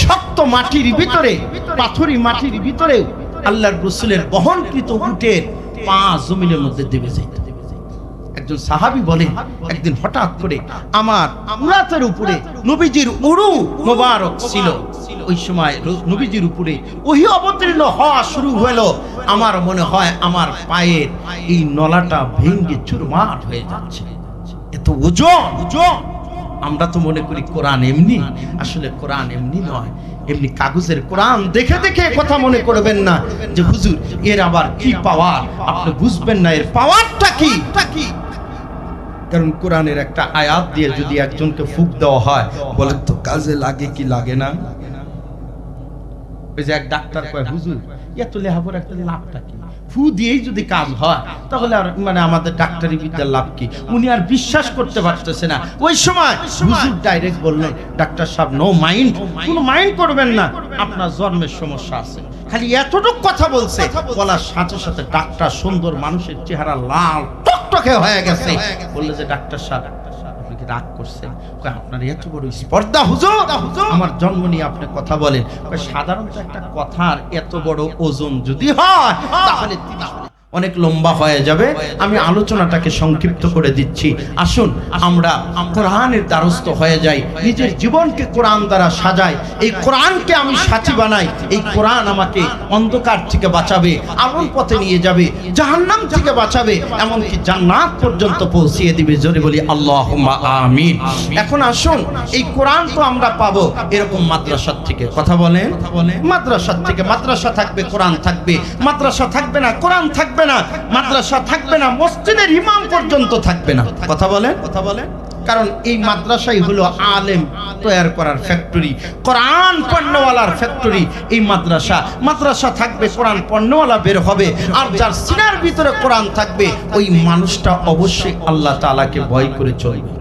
শক্ত মাটির ভিতরে, পাথরি মাটির ভিতরে আল্লাহর রাসূলের বহনকৃত উটের পা জমিনের মধ্যে দেবে যেত। একজন সাহাবী বলে, একদিন হঠাৎ করে আমার উরাতের উপরে নবীজির উরু মোবারক ছিল, ওই সময় নবীজির উপরে ওহী অবতীর্ণ হওয়া শুরু হলো, আমার মনে হয় আমার পায়ের এই নলাটা ভেঙে চুরমার হয়ে যাচ্ছে, এত ওজন। আমরা তো মনে করি কোরআন এমনি, আসলে কোরআন এমনি নয়, এমনি কাগজের কোরআন দেখে দেখে কথা মনে করবেন না যে হুজুর এর আবার কি পাওয়ার, আপনি বুঝবেন না এর পাওয়ারটা কি। কারণ কোরআনের একটা আয়াত দিয়ে যদি একজনকে ফুক দেওয়া হয়, বলেন তো কাজে লাগে কি লাগে না? ওই যে এক ডাক্তার কয়, হুজুর এত লেখাপড়া একটা লাভটা কি? ফু দিয়েই যদি কাজ হয় তাহলে আর মানে আমাদের ডাক্তারি বিদ্যার লাভ কি? উনি আর বিশ্বাস করতে পারতেছে না। ওই সময় হুজুর ডাইরেক্ট বললেন, ডাক্তার সাহেব নো মাইন্ড, কোনো মাইন্ড করবেন না, আপনার জন্মের সমস্যা আছে। খালি এতটুকু কথা বলছে, বলার সাথে সাথে ডাক্তার সুন্দর মানুষের চেহারা লাল টকটকে হয়ে গেছে। বললে যে ডাক্তার সাহেব আপনি কি রাগ করছেন? আপনার এত বড় স্পর্ধা হুজুর, আমার জন্ম নিয়ে আপনি কথা বলেন। সাধারণত একটা কথার এত বড় ওজন যদি হয় তাহলে অনেক লম্বা হয়ে যাবে, আমি আলোচনাটাকে সংক্ষিপ্ত করে দিচ্ছি। আসুন আমরা কোরআনের দ্বারস্থ হয়ে যাই, নিজের জীবনকে কোরআন দ্বারা সাজাই, এই কোরআনকে আমি সাথী বানাই। এই কোরআন আমাকে অন্ধকার থেকে বাঁচাবে, আলোর পথে নিয়ে যাবে, জাহান্নাম থেকে বাঁচাবে, এমনকি জান্নাত পর্যন্ত পৌঁছিয়ে দিবে। জোরে বলি আল্লাহুম্মা আমিন। এখন আসুন, এই কোরআন তো আমরা পাবো এরকম মাদ্রাসা থেকে, কথা বলেন, মাদ্রাসা থেকে। মাদ্রাসা থাকবে, কোরআন থাকবে, মাদ্রাসা থাকবে না, কোরআন থাকবে না, মাদ্রাসা থাকবে না, মসজিদের ইমাম পর্যন্ত থাকবে না, কথা বলেন। কারণ এই মাদ্রাসাই হলো আলেম তৈরি করার ফ্যাক্টরি, কোরআন পণ্যওয়ালার ফ্যাক্টরি। এই মাদ্রাসা থাকবে, কোরআন পণ্যওয়ালা বের হবে, আর যার সিনার ভিতরে কোরআন থাকবে ওই মানুষটা অবশ্যই আল্লাহ তাআলাকে ভয় করে চলবে।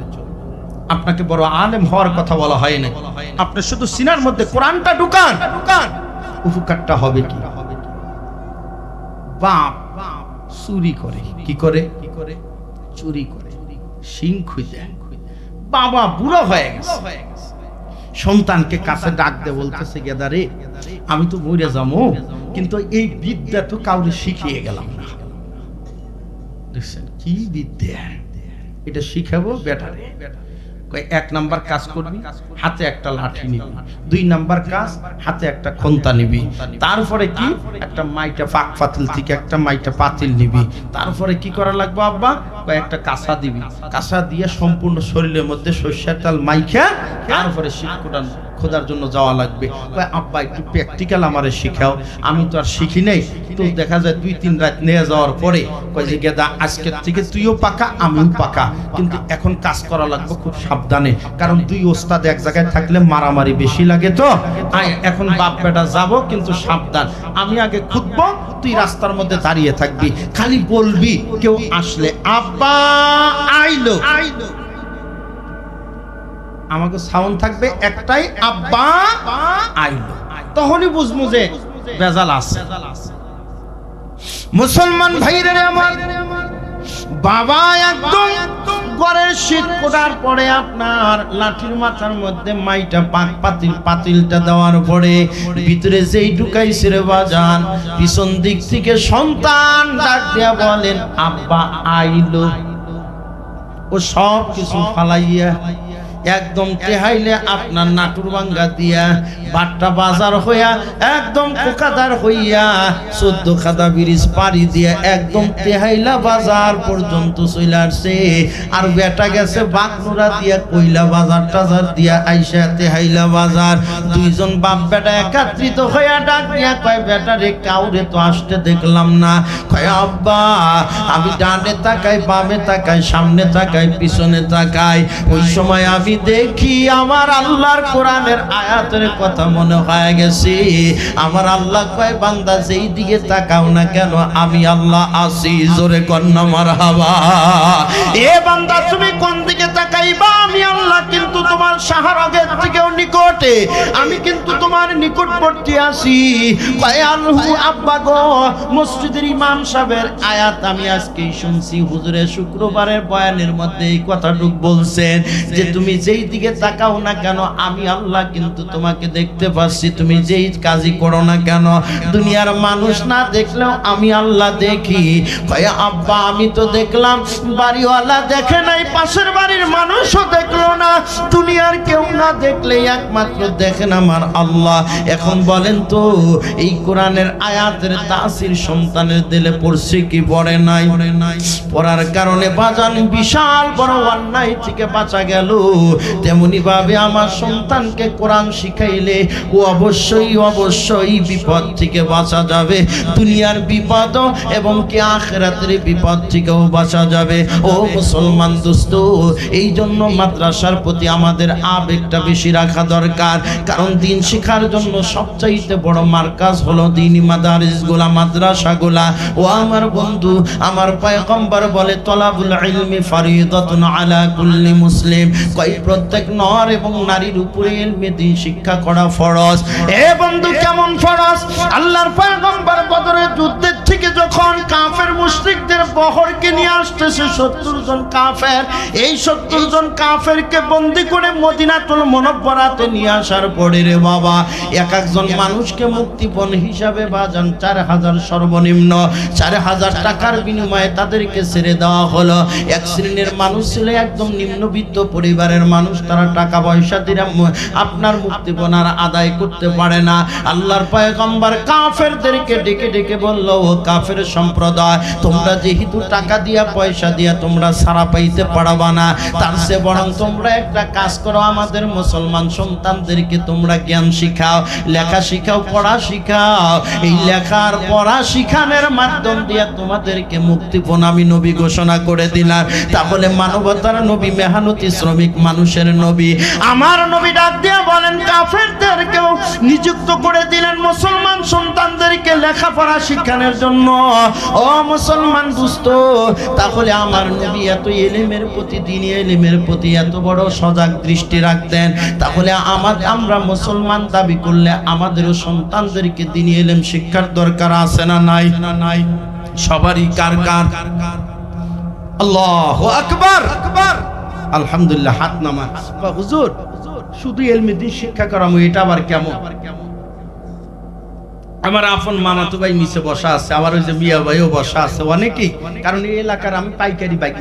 আপনাকে বড় আলেম হওয়ার কথা বলা হয় না, আপনি শুধু সিনার মধ্যে কোরআনটা ঢুকান, উপকারটা হবে কি? বাপ চুরি করে, কি করে? চুরি করে, সিং খুঁজে। বাবা বুড়ো হয়ে গেছে, সন্তানকে কাছে ডাক দে, বলতেছে গেদারে আমি তো মরে যাবো, কিন্তু এই বিদ্যা তো কাউরে শিখিয়ে গেলাম না। দেখছেন কি বিদ্যা, এটা শিখাবো বেটারে। এক নাম্বার কাজ করবি, হাতে একটা লাঠি নিবি। দুই নাম্বার কাজ, হাতে একটা খন্তা নিবি। তারপরে কি, একটা মাইটা পাক পাতিল থেকে একটা মাইটা পাতিল নিবি। তারপরে কি করা লাগবে আব্বা? একটা কাঁসা দিবি, কাঁসা দিয়ে সম্পূর্ণ শরীরের মধ্যে সরষের তেল মাইখা তারপরে শীতকুটান খোঁজার জন্য যাওয়া লাগবে। আব্বা একটু প্র্যাকটিক্যাল আমারে শিখাও, আমি তো আর শিখি নেই। তো দেখা যায় 2-3 রাত নিয়ে যাওয়ার পরে কয় যে গেদা আজকের থেকে তুইও পাকা আমিও পাকা, কিন্তু এখন কাজ করা লাগবে খুব সাবধানে, কারণ দুই ওস্তাদ এক জায়গায় থাকলে মারামারি বেশি লাগে। তো এখন বাপ বেটা যাব, কিন্তু সাবধান, আমি আগে খুঁজবো, তুই রাস্তার মধ্যে দাঁড়িয়ে থাকবি, খালি বলবি কেউ আসলে আব্বা আইলো, আমাকে সাউন্ড থাকবে একটাই, আব্বা আইলো, তখনই বুঝবো যে বেজাল আছে। মুসলমান ভাইরা আমার, বাবা একদম ঘরের শীত কোটার পরে আপনার লাঠির মাথার মধ্যে মাইটা পাক পাতিলটা দেওয়ার পরে ভিতরে যেই ঢুকাইছে রে বাজান, পিছন দিক থেকে সন্তান ডাক দিয়া বলেন আব্বা আইলো। ও সব কিছু ফালাইয়া একদম তেহাইলে আপনার নাটুর ভাঙ্গা দিয়া বাট্টা বাজার হইয়া একদম কোকাদার হইয়া 14 খাদা ব্রিজ পাড়ি দিয়া একদম তেহাইলা বাজার পর্যন্ত চলে আসছে। আর বেটা গেছে বাগনুরা দিয়া কইলা বাজার টাজার দিয়া আইসা তেহাইলা বাজার। দুইজন বাপ বেটা একত্রিত হইয়া ডাক দিয়া কয় বেটা রে কাউরে তো আসতে দেখলাম না। কয় আব্বা আমি ডানে তাকাই বামে তাকাই সামনে তাকাই পিছনে তাকাই, ওই সময় আমি দেখি আমার আল্লাহর কোরআনের আয়াতের কথা মনে হয়ে গেছে। আমার আল্লাহ কয় বান্দা যেই দিকে তাকাও না কেন আমি আল্লাহ আছি, জোরে কন্না মারহাবা। এ বান্দা তুমি কোন দিকে তাকাইবা আমি আল্লাহ কিন্তু তোমার শাহরগের থেকেও নিকটে, আমি কিন্তু তোমার নিকটবর্তী আছি। কয় আল্লাহু আব্বা গো মসজিদের ইমাম সাহেবের আয়াত আমি আজকেই শুনছি, হুজুরের শুক্রবারের বয়ানের মধ্যে এই কথাটুক বলছেন যে তুমি যেই দিকে তাকাও না কেন আমি আল্লাহ কিন্তু তোমাকে দেখতে পাচ্ছি, তুমি যেই কাজই করো না কেন দুনিয়ার মানুষ না দেখলেও আমি আল্লাহ দেখি। কয় আব্বা আমি তো দেখলাম বাড়িওয়ালা দেখে নাই, পাশের বাড়ির মানুষও দেখলো না, দুনিয়ার কেউ না দেখলে একমাত্র দেখেন আমার আল্লাহ। এখন বলেন তো এই কোরআনের আয়াতের তাসির সন্তানের দিলে পড়ছে কি পড়ে নাই? পড়ার কারণে বাজান বিশাল বড় অন্যায় থেকে বাঁচা গেল। তেমনি ভাবে আমার সন্তানকে কোরআন শিখাইলে ও অবশ্যই বিপদ থেকে বাঁচা যাবে, দুনিয়ার বিপদ এবং কি আখিরাতের বিপদ থেকেও বাঁচা যাবে। ও মুসলমান দোস্ত, এই জন্য মাদ্রাসার প্রতি আমাদের আবেগটা বেশি রাখা দরকার, কারণ দিন শিক্ষার জন্য সবচাইতে বড় মার্কাজ হলো দ্বীনি মাদারিসগুলা, মাদ্রাসাগুলা। ও আমার বন্ধু, আমার পয়গম্বর বলে তলাবুল ইলমি ফরিদাতুন আলা কুল্লি মুসলিম, কই প্রত্যেক নর এবং নারীর উপরে ইলমে দ্বীন শিক্ষা করা ফরজ। এ বন্ধু কেমন ফরজ? আল্লাহর পয়গম্বর বদরের যুদ্ধের থেকে যখন কাফের মুশরিকদের বহরকে নিয়ে আসতেছে 70 জন কাফের, এই 70 জন কাফেরকে বন্দী করে মদিনাতুল মুনাওয়ারাতে নিয়ে আসার পরে রে বাবা এক একজন মানুষকে মুক্তিপণ হিসাবে বাজান 4000 সর্বনিম্ন 4000 টাকার বিনিময়ে তাদেরকে ছেড়ে দেওয়া হলো। এক শ্রেণীর মানুষ ছিল একদম নিম্নবিত্ত পরিবারের মানুষ, তারা টাকা পয়সা দিয়ে আপনার মুক্তিপণ আর আদায় করতে পারে না। আল্লাহর পয়গম্বর কাফেরদেরকে ডেকে ডেকে বলল, ও কাফের সম্প্রদায়, তোমরা যেহেতু টাকা দিয়া পয়সা দিয়া তোমরা সারা পাইতে পারবা না, তার চেয়ে বরং তোমরা একটা কাজ করো, আমাদের মুসলমান সন্তানদেরকে তোমরা জ্ঞান শিখাও, লেখা শিখাও, পড়া শিখাও। এই লেখার পড়া শিখানোর মাধ্যম দিয়ে তোমাদেরকে মুক্তিপণ আমি নবী ঘোষণা করে দিলাম। তাহলে মানবতার নবী, মেহনতি শ্রমিক মানুষের নবী আমার নবী ডাক দিয়ে বলেন কাফেরদেরকেও নিযুক্ত করে দিলেন মুসলমান সন্তানদেরকে লেখাপড়া শিখানোর জন্য। ও মুসলমান দোস্ত, তাহলে আমার নবী এত ইলমের প্রতি, দ্বীনি ইলমের প্রতি এত বড় সজাগ দৃষ্টি রাখতেন, তাহলে আমরা মুসলমান দাবি করলে আমাদেরও সন্তানদেরকে দ্বীনি ইলম শিক্ষার দরকার আছে না নাই? সবারই কার কার? আল্লাহু আকবার, আলহামদুলিল্লাহ। হাত নামা। হুজুর শুধু ইলমে দ্বীন শিক্ষা করামু, এটা আবার কেমন? আমার আপন মামাতো ভাই নিচে বসা আছে, আবার ওই যে মিয়া ভাইও বসা আছে, অনেকেই। কারণ এই এলাকার আমি পাইকারি বাইক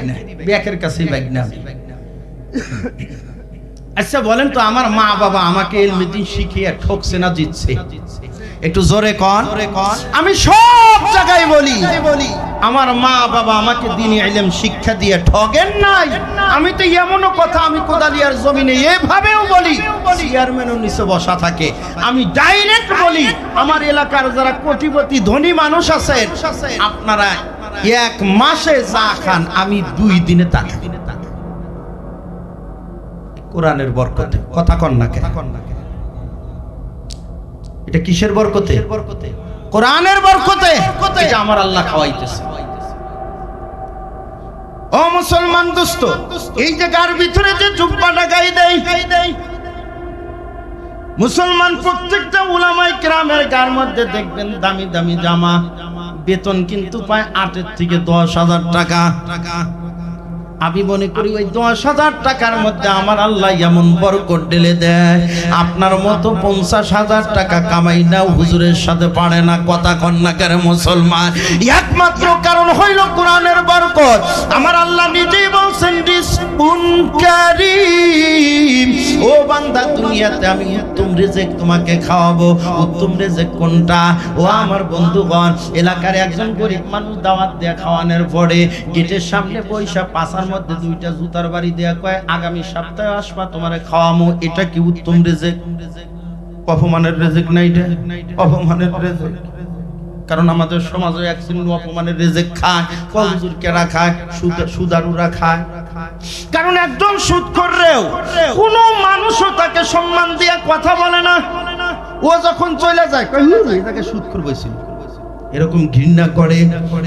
না, ব্যাকের কাছেই বাইক না। আচ্ছা বলেন তো, আমার মা বাবা আমাকে ইলমে দ্বীন শিখিয়ে ঠকছে না জিতছে? একটু জোরে কন। আমি সব জায়গায় বলি আমার মা বাবা আমাকে দ্বীনি ইলম শিক্ষা দিয়ে ঠকেন নাই। আমি তো এমনও কথা আমি কোদালিয়ার জমিনে এভাবেও বলি, চেয়ারম্যানও নিচে বসা থাকে, আমি ডাইরেক্ট বলি আমার এলাকার যারা কোটিপতি ধনী মানুষ আছেন, আপনারা এক মাসে যা খান আমি 2 দিনে তা খাই। কোরআনের বরকতে। কথা কন না কেন? এটা কিসের বরকতে? কোরআনের বরকতে। এটা আমার আল্লাহ খাওয়াইতেছে। ও মুসলমান দোস্ত, এই যে গার ভিতরে যে জুব্বাটা গায়ে দেয় মুসলমান, প্রত্যেকটা উলামায়ে কেরামের গার মধ্যে দেখবেন দামি দামি জামা, বেতন কিন্তু পায় 8 থেকে 10,000 টাকা। আমি মনে করি ওই 10,000 টাকার মধ্যে আমার আল্লাহ এমন বরকত ঢেলে দেয়, আপনার মতো 50,000 টাকা কামাই নাও হুজুরের সাথে পারে না। কথা কন না কেন মুসলমান? একমাত্র কারণ হইল কোরআনের বরকত। আমার আল্লাহ নিজেই বলছেন কারীম। ও বান্দা, দুনিয়াতে আমি উত্তম রিজিক তোমাকে খাওয়াবো। উত্তম রিজিক কোনটা? ও আমার বন্ধুগণ, এলাকার একজন গরিব মানুষ দাওয়াত দেয়া খাওয়ানোর পরে গেটের সামনে বৈশা পাছার মধ্যে দুইটা জুতার বাড়ি দেয়া কয় আগামী সপ্তাহে আসবা তোমারে খাওয়ামো। এটা কি উত্তম রিজিক? অপমানের রিজিক না এটা? অপমানের রিজিক। কারণ আমাদের সমাজে এক শ্রেণীর অপমানের রিজিক খায়, কমজোর কেরা খায়, সুদারুরা খায়। কারণ একজন সুদখোররেও কোনো মানুষও তাকে সম্মান দিয়ে কথা বলে না। ও যখন চলে যায় কই এটাকে সুদখোর বলছিল, এরকম ঘৃণা করে।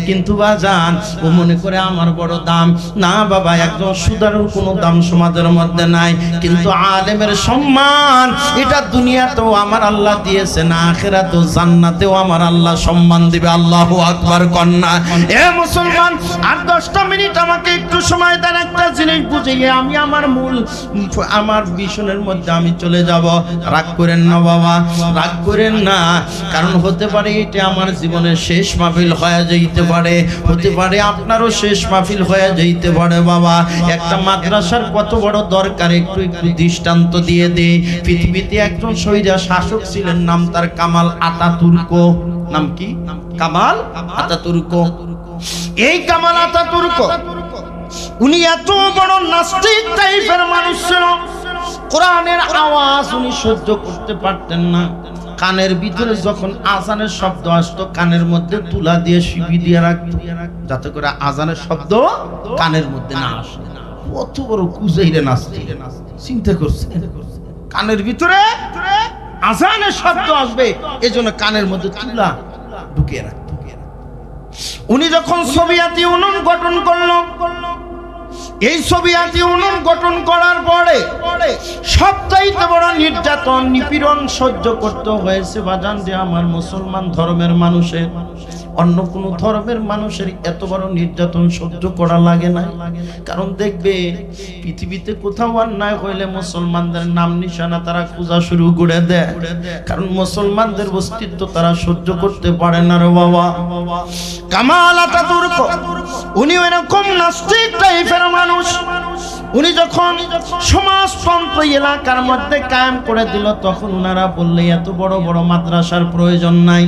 কিন্তু বাজান, ও মনে করে আমার বড় দাম। না বাবা, একজন সুদারুর কোনো দাম সমাজের মধ্যে নাই, কিন্তু আলেমের সম্মান এটা দুনিয়াতেও আমার আল্লাহ দিয়েছে, না আখিরাতেও জান্নাতেও আমার আল্লাহ সম্মান দিবে। আল্লাহু আকবার কন্যা। এ মুসলমান, আর 10টা মিনিট আমাকে একটু সময় দেন, একটা জিনিস বুঝিয়ে আমি আমার মিশনের মধ্যে আমি চলে যাব। রাগ করেন না বাবা, রাগ করেন না। কারণ হতে পারে এটা আমার জীবনের শেষ মাহফিল হয়ে যাইতে পারে, হতে পারে আপনারও শেষ মাহফিল হয়ে যাইতে পারে। বাবা, একটা মাদ্রাসার কত বড় দরকার একটু দৃষ্টান্ত দিয়ে দে। পৃথিবীতে একজন শহীদ শাসক ছিলেন, নাম তার কামাল আতাতুর্ক। নাম কি? কামাল আতাতুর্ক। এই কামাল আতাতুর্ক উনি এত বড় নাস্তিক টাইপের মানুষ ছিল, কোরআনের আওয়াজ উনি সহ্য করতে পারতেন না। কানের ভিতরে যখন আজানের শব্দ আসতো, কানের মধ্যে তুলা দিয়ে শিপি দিয়ে রাখতো, যাতে করে আজানের শব্দ কানের মধ্যে না আসে। কত বড় কুজাইরে নাস্তি, চিন্তা করছে। কানের ভিতরে আজানের শব্দ আসবে, এজন্য কানের মধ্যে তুলা ঢুকিয়ে রাখতো। উনি যখন সোভিয়েত ইউনিয়ন গঠন করলো, এই সোভিয়েত ইউনিয়ন গঠন করার পরে সবচাইতে বড় নির্যাতন নিপীড়ন সহ্য করতে হয়েছে বাজান যে আমার মুসলমান ধর্মের মানুষের। অন্য কোন ধর্মের মানুষের এত বড় নির্যাতন সহ্য করা লাগে না। কারণ দেখবে পৃথিবীতে কোথাও অন্যায় হইলে মুসলমানদের নাম নিশানা তারা খোঁজা শুরু করে দেয়, কারণ মুসলমানদের অস্তিত্ব তারা সহ্য করতে পারে না রে বাবা। কামাল আতাতুর্ক উনি এরকম নাস্তিক টাইপের মানুষ। উনি যখন সমাজতন্ত্র এলাকার মধ্যে কায়েম করে দিল, তখন ওনারা বললে এত বড় বড় মাদ্রাসার প্রয়োজন নাই,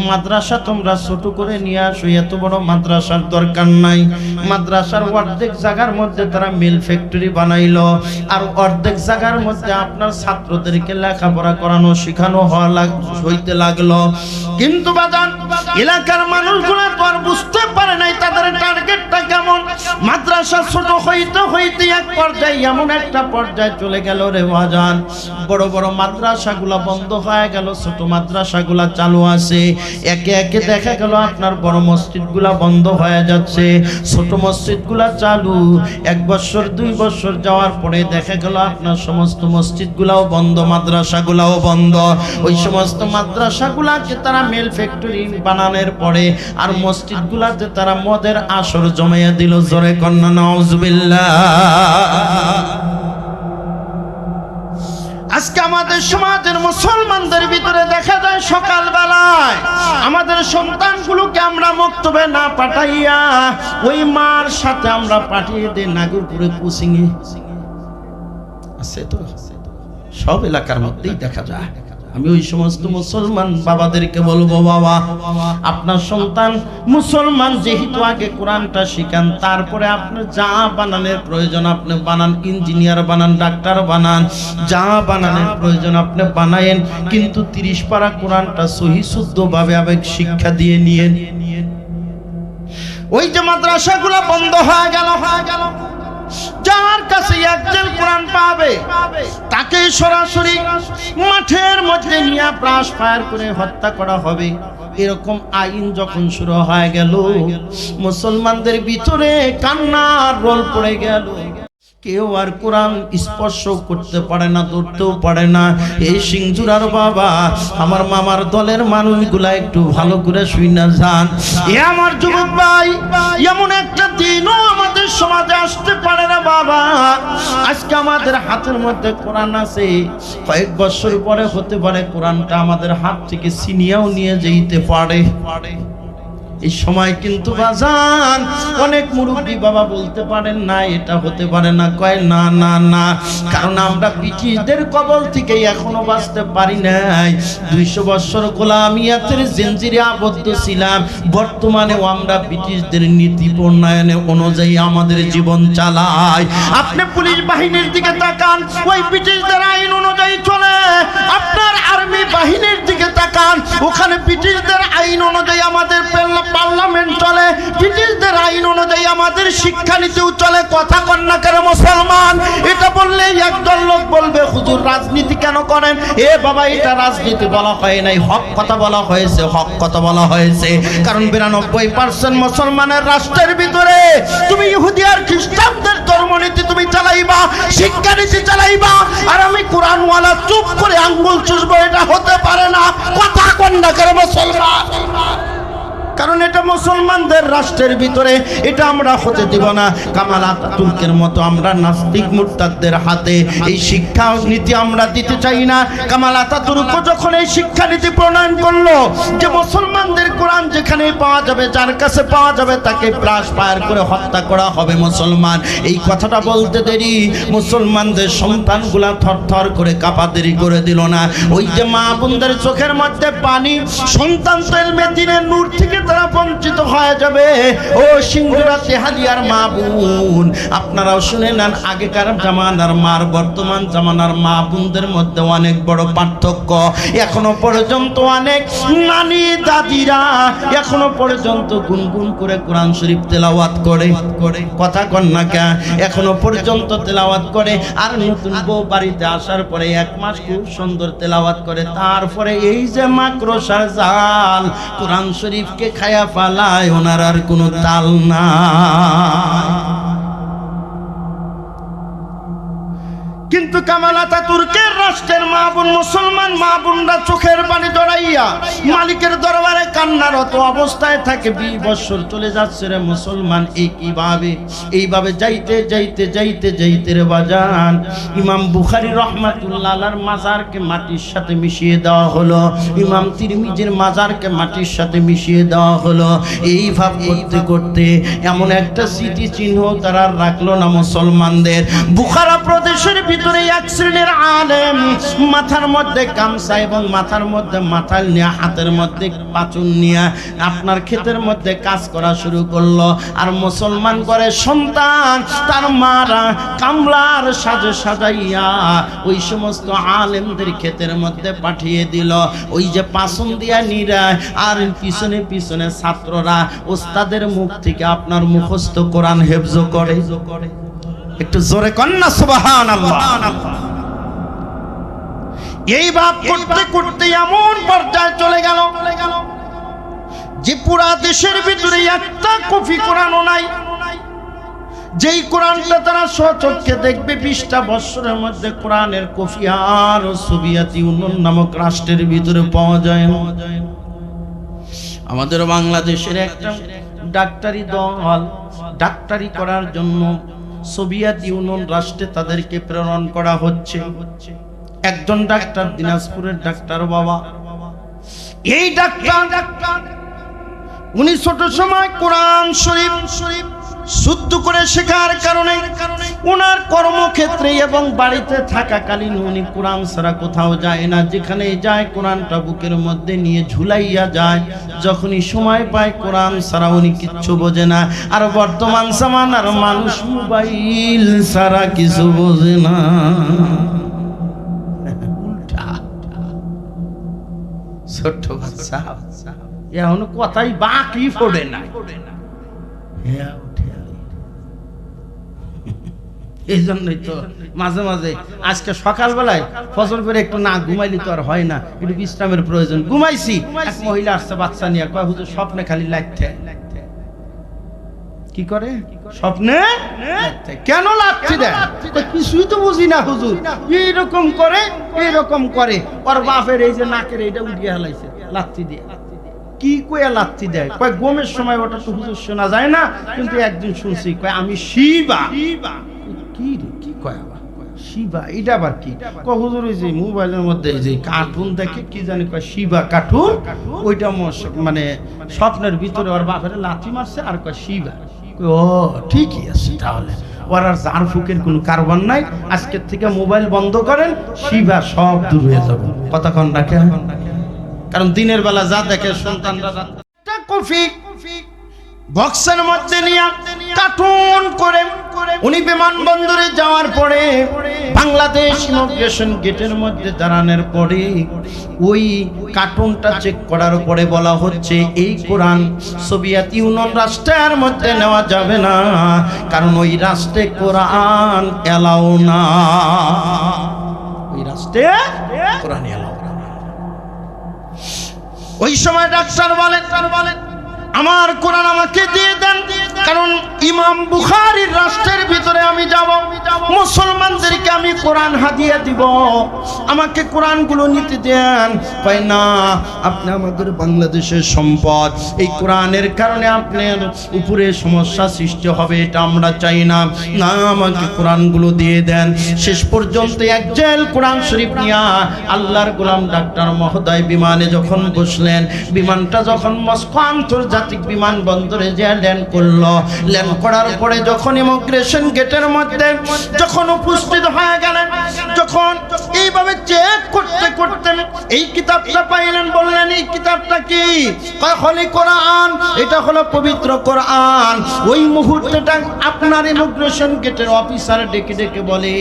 মাদ্রাসা তোমরা ছোট করে নিয়ে আসো, এত বড় মাদ্রাসার দরকার নাই। মাদ্রাসার অর্ধেক জায়গার মধ্যে তারা মিল ফ্যাক্টরি বানাইলো, আর অর্ধেক জায়গার মধ্যে আপনার ছাত্রদেরকে লেখাপড়া করানো শেখানো হইতে লাগলো। কিন্তু বাজান এলাকার মানুষগুলো তো আর বুঝতে পারে নাই তাদের টার্গেটটা কেমন। মাদ্রাসা ছোট হইতে হইতে এক পর্যায়ে এমন একটা পর্যায়ে চলে গেল রে বাজান, বড় বড় মাদ্রাসাগুলো বন্ধ হয়ে গেল, ছোট মাদ্রাসাগুলো চালু আছে। একে একে দেখা গেল আপনার বড় মসজিদগুলো বন্ধ হয়ে যাচ্ছে, ছোট মসজিদগুলো চালু। 1 বছর 2 বছর যাওয়ার পরে দেখা গেল আপনার সমস্ত মসজিদগুলোও বন্ধ, মাদ্রাসাগুলোও বন্ধ। ওই সমস্ত মাদ্রাসাগুলোকে তারা মিল ফ্যাক্টরি বানানোর পরে আর মসজিদগুলোতে তারা মদের আসর জমাইয়া দিল। জোরে কন্যা নাউজুবিল্লাহ। আজকে আমাদের সমাজের মুসলমানদের ভিতরে দেখা যায় সকালবেলায় আমাদের সন্তানগুলোকে আমরা মক্তবে না পাঠাইয়া ওই মার সাথে আমরা পাঠিয়ে দিই নাগরপুরে কোচিংয়ে। আছে তো, সব এলাকার মধ্যেই দেখা যায়। আমি ওই সমস্ত মুসলমান বাবাদেরকে বলবো, বাবা আপনার সন্তান মুসলমান যেহেতু আগে কোরআনটা শিখান, তারপরে আপনার যা বানানোর প্রয়োজন আপনি বানান, ইঞ্জিনিয়ার বানান, ডাক্তার বানান, যা বানানোর প্রয়োজন আপনি বানায়েন, কিন্তু 30 পারা কোরআনটা সহি শুদ্ধভাবে আবেগ শিক্ষা দিয়ে নিয়ে। ওই যে মাদ্রাসাগুলো বন্ধ হয়ে গেল, যার কাছে একজন কোরআন পাবে তাকে সরাসরি মাঠের মধ্যে নিয়ে ব্রাশ ফায়ার করে হত্যা করা হবে। এরকম আইন যখন শুরু হয়ে গেল, মুসলমানদের ভিতরে কান্নার রোল পড়ে গেল। কেউ আর কোরআন স্পর্শ করতে পারে না, ধরতেও পারে না। এই সিংজুরার বাবা আমার মামার দলের মানুষগুলা একটু ভালো করে শুইনা যান। এ আমার যুবক ভাই, এমন একটা দিনও আমাদের সমাজে আসতে পারে না বাবা। আজকে আমাদের হাতের মধ্যে কোরআন আছে, কয়েক বছর পরে হতে পারে কোরআনটা আমাদের হাত থেকে ছিনিয়েও নিয়ে যেতে পারে। এই সময় কিন্তু বাজান অনেক মুরব্বী বাবা বলতে পারেন না এটা হতে পারে না, কয় না না না, কারণ আমরা ব্রিটিশদের কবল থেকে এখনো বাঁচতে পারি নাই। 200 বছর গোলামিয়াতের জিনজিরে আবদ্ধ ছিলাম, বর্তমানেও আমরা ব্রিটিশদের নীতি প্রণয়নে অনুযায়ী আমাদের জীবন চালাই। আপনি পুলিশ বাহিনীর দিকে তাকান, ওই ব্রিটিশদের আইন অনুযায়ী চলে। আপনার আর্মি বাহিনীর দিকে তাকান, ওখানে ব্রিটিশদের আইন অনুযায়ী আমাদের পার্লামেন্ট চলে, ব্রিটিশদের আইন অনুযায়ী আমাদের শিক্ষানীতিও চলে। কথা কন না কেন মুসলমান? এটা বললে একদল লোক বলবে হুজুর রাজনীতি কেন করেন? এ বাবা, এটা রাজনীতি বলা হয় নাই, হক কথা বলা হয়েছে, হক কথা বলা হয়েছে। কারণ 92% মুসলমানের রাষ্ট্রের ভিতরে তুমি ইহুদি আর খ্রিস্টানদের ধর্মনীতি তুমি চালাইবা, শিক্ষানীতি চালাইবা, আর আমি কোরআনওয়ালা চুপ করে আঙ্গুল চুষবো, এটা হতে পারে না। কথা কন না কেন মুসলমান? কারণ এটা মুসলমানদের রাষ্ট্রের ভিতরে, এটা আমরা হতে দিব না। কামাল আতাতুর্কের মতো আমরা নাস্তিক মুরতাদদের হাতে এই শিক্ষা নীতি আমরা দিতে চাই না। কামাল আতাতুর্ক যখন এই শিক্ষানীতি প্রণয়ন করলো যে মুসলমানদের কোরআন যেখানে পাওয়া যাবে, যার কাছে পাওয়া যাবে, তাকে ব্রাশ ফায়ার করে হত্যা করা হবে মুসলমান, এই কথাটা বলতে দেরি মুসলমানদের সন্তানগুলা থরথর করে কাঁপা দেরি করে দিল না। ওই যে মা বোনদের চোখের মধ্যে পানি, সন্তান তো এলমে দ্বীনের নূর থেকে তারা বঞ্চিত হয়ে যাবে। ও সিংহরা তেহালিয়ার মা বোন, আপনারাও শুনে নেন, আগেকার জামানার মার বর্তমান জামানার মা বোনদের মধ্যে অনেক বড় পার্থক্য। এখনো পর্যন্ত অনেক নানি দাদিরা এখনো পর্যন্ত গুনগুন করে কোরআন শরীফ তেলাওয়াত করে। কথা কন না কে? এখনো পর্যন্ত তেলাওয়াত করে। আর নতুন বউ বাড়িতে আসার পরে 1 মাস খুব সুন্দর তেলাওয়াত করে, তারপরে এই যে মাকড়সার জাল কোরআন শরীফকে খায়া ফালায়, ওনার আর কোনো তাল না। কিন্তু কামাল আতাতুর্কের রাষ্ট্রের মা বোন, মুসলমান মা বোনরা চোখের পানি জড়াইয়া মালিকের দরবারে কান্নারত অবস্থায় থাকে। 20 বছর চলে যাচ্ছে রে মুসলমান, এইভাবে যাইতে যাইতে যাইতে যাইতে রে বাজান, ইমাম বুখারী রাহমাতুল্লাহ আলাইহির মাজারকে মাটির সাথে মিশিয়ে দেওয়া হলো, ইমাম তিরমিজির মাজারকে মাটির সাথে মিশিয়ে দেওয়া হলো। এই ভাব করতে করতে এমন একটা স্মৃতি চিহ্ন তারা রাখলো না মুসলমানদের। বুখারা প্রদেশের ভিতরে এক শ্রেণীর আলেম মাথার মধ্যে গামছা এবং মাথার মধ্যে মাথাল নিয়ে, হাতের মধ্যে পাচুন নিয়ে আপনার ক্ষেতের মধ্যে কাজ করা শুরু করলো। আর মুসলমান করে সন্তান তার মারা কামলার সাজে সাজাইয়া ওই সমস্ত আলেমদের ক্ষেতের মধ্যে পাঠিয়ে দিল। ওই যে পাচুন দিয়া নিরা, আর পিছনে পিছনে ছাত্ররা ওস্তাদের মুখ থেকে আপনার মুখস্থ কোরআন হেফজ করে। একটু জোরে কন্যা সুবহানাল্লাহ। এই ভাব করতে করতে এমন পর্যায়ে চলে গেল যে পুরা দেশের ভিতরে একটা কপি কোরআনও নাই। যেই কোরআনটা তারা স্বচক্ষে দেখবে 20টা বছরের মধ্যে কোরআনের কপি আর সোভিয়েত ইউনিয়ন নামক রাষ্ট্রের ভিতরে পাওয়া যায় না। আমাদের বাংলাদেশের একটা ডাক্তারি দল ডাক্তারি করার জন্য সোভিয়েত ইউনিয়ন রাষ্ট্রে তাদেরকে প্রেরণ করা হচ্ছে। একজন ডাক্তার, দিনাজপুরের ডাক্তার বাবা, এই ডাক্তার উনি ছোট সময় কোরআন শরীফ শুদ্ধ করে শেখার কারণে ওনার কর্মক্ষেত্রে এবং বাড়িতে থাকাকালীন উনি কোরআন ছাড়া কোথাও যায় না। যেখানে যায় কোরআনটা বুকের মধ্যে নিয়ে ঝুলাইয়া যায়। যখনই সময় পায় কোরআন ছাড়া উনি কিচ্ছু বোঝে না। আর বর্তমান জামানার মানুষ মোবাইল ছাড়া কিছু বোঝে না। উল্টা ছোট্ট বাচ্চা এখন কথাই বাকি পড়ে না। এই জন্যই তো মাঝে মাঝে আজকে সকালবেলায় ফজর করে একটু না ঘুমাইলে তো আর হয় না, একটু বিশ্রামের প্রয়োজন। ঘুমাইছি, এক মহিলা আসছে বাচ্চা নিয়ে, কয় হুজুর স্বপ্নে খালি লাইতে। কি করে স্বপ্নে? কেন লাথি দেয়? কিছুই তো বুঝি না হুজুর। এইরকম করে এইরকম করে, ওর বাপের এই যে নাকের এইটা উঠিয়ে হেলাইছে লাথি দিয়ে। কি কয়ে লাথি দেয়? কয় গমের সময় ওটা তো হুজুর শোনা যায় না, কিন্তু একদিন শুনছি, কয় আমি শিবা। কি রে, কি কয়? আবার শিবা, এটা আবার কি? হুজুর ওই যে মোবাইলের মধ্যে যে কার্টুন দেখে কি জানি কয় শিবা কার্টুন, ওইটা মানে স্বপ্নের ভিতরে ওর বাপের লাথি মারছে আর কয় শিবা। ও ঠিকই আছে, তাহলে ওর আর জার ফুকের কোনো কারবার নাই। আজকের থেকে মোবাইল বন্ধ করেন, শিবা সব দূর হয়ে যাবে। কতক্ষণ রাখে, কারণ দিনের বেলা যা দেখে সন্তানরা কফি বক্সের মধ্যে নিয়ে কার্টুন করে উনি বিমানবন্দরে যাওয়ার পরে বাংলাদেশ ইমিগ্রেশন গেটের মধ্যে দাঁড়ানোর পরে ওই কার্টুনটা চেক করার পরে বলা হচ্ছে এই কোরআন সোভিয়েত ইউনিয়ন রাষ্ট্রের মধ্যে নেওয়া যাবে না, কারণ ওই রাষ্ট্রে কোরআন এলাও না। ওই রাষ্ট্রে কোরআন এলাও না। ওই সময় ডাক্তার বলেন আমার কোরআন আমাকে দিয়ে দেন, কারণ ইমাম বুখারীর রাষ্ট্রের ভিতরে আমি যাব, মুসলমানদেরকে আমি কোরআন হাদিয়া দিব, আমাকে কোরআনগুলো নিতে দেন। কয় না, আপনি আমাদের বাংলাদেশের সম্পদ, এই কোরআনের কারণে আপনার উপরে সমস্যা সৃষ্টি হবে, এটা আমরা চাই না, না আমাকে কোরআনগুলো দিয়ে দেন। শেষ পর্যন্ত এক জেল কোরআন শরীফ নিয়ে আল্লাহর গোলাম ডাক্তার মহোদয় বিমানে যখন বসলেন, বিমানটা যখন মস্কো আন্তর্জাতিক বিমানবন্দরে যে ল্যান্ড করলো, ল্যান্ড করার পরে যখন ইমিগ্রেশন গেটের মধ্যে যখন উপস্থিত হয়ে গেলেন, যখন এইভাবে চেক করতে করতে এই কিতাবটা পাইলেন, বললেন এই কিতাবটা কি? হলি কোরআন, এটা হলো পবিত্র কোরআন। ওই মুহূর্তটা আপনার ইমিগ্রেশন গেটের অফিসার ডেকে ডেকে বলে,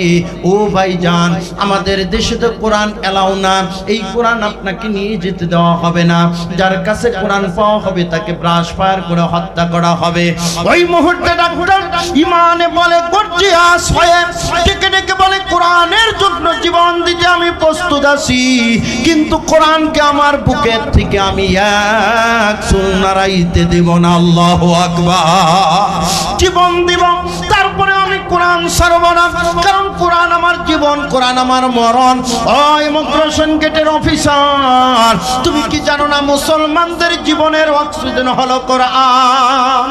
ও ভাইজান, আমাদের দেশে তো কোরআন এলাও না, এই কোরআন আপনাকে নিয়ে যেতে দেওয়া হবে না, যার কাছে কোরআন পাওয়া হবে তাকে ব্রাশ ফায়ার করে হত্যা করা হবে। ওই মুহূর্তে ডাক্তার ইমানে বলে গর্জিয়াস হয়ে ডেকে ডেকে বলে, কোরআনের জন্য জীবন দিতে আমি প্রস্তুত আছি, কিন্তু কোরআনকে আমার বুকের থেকে আমি এক চুল নাড়াইতে দেব না। আল্লাহু আকবার। জীবন দিব, তারপরে আমি কোরআন ছাড়ব না, কারণ কোরআন আমার জীবন, কোরআন আমার মরণ। ও ইমিগ্রেশন গেটের অফিসার, তুমি কি জানো না মুসলমানদের জীবনের অক্সিজেন হলো কোরআন?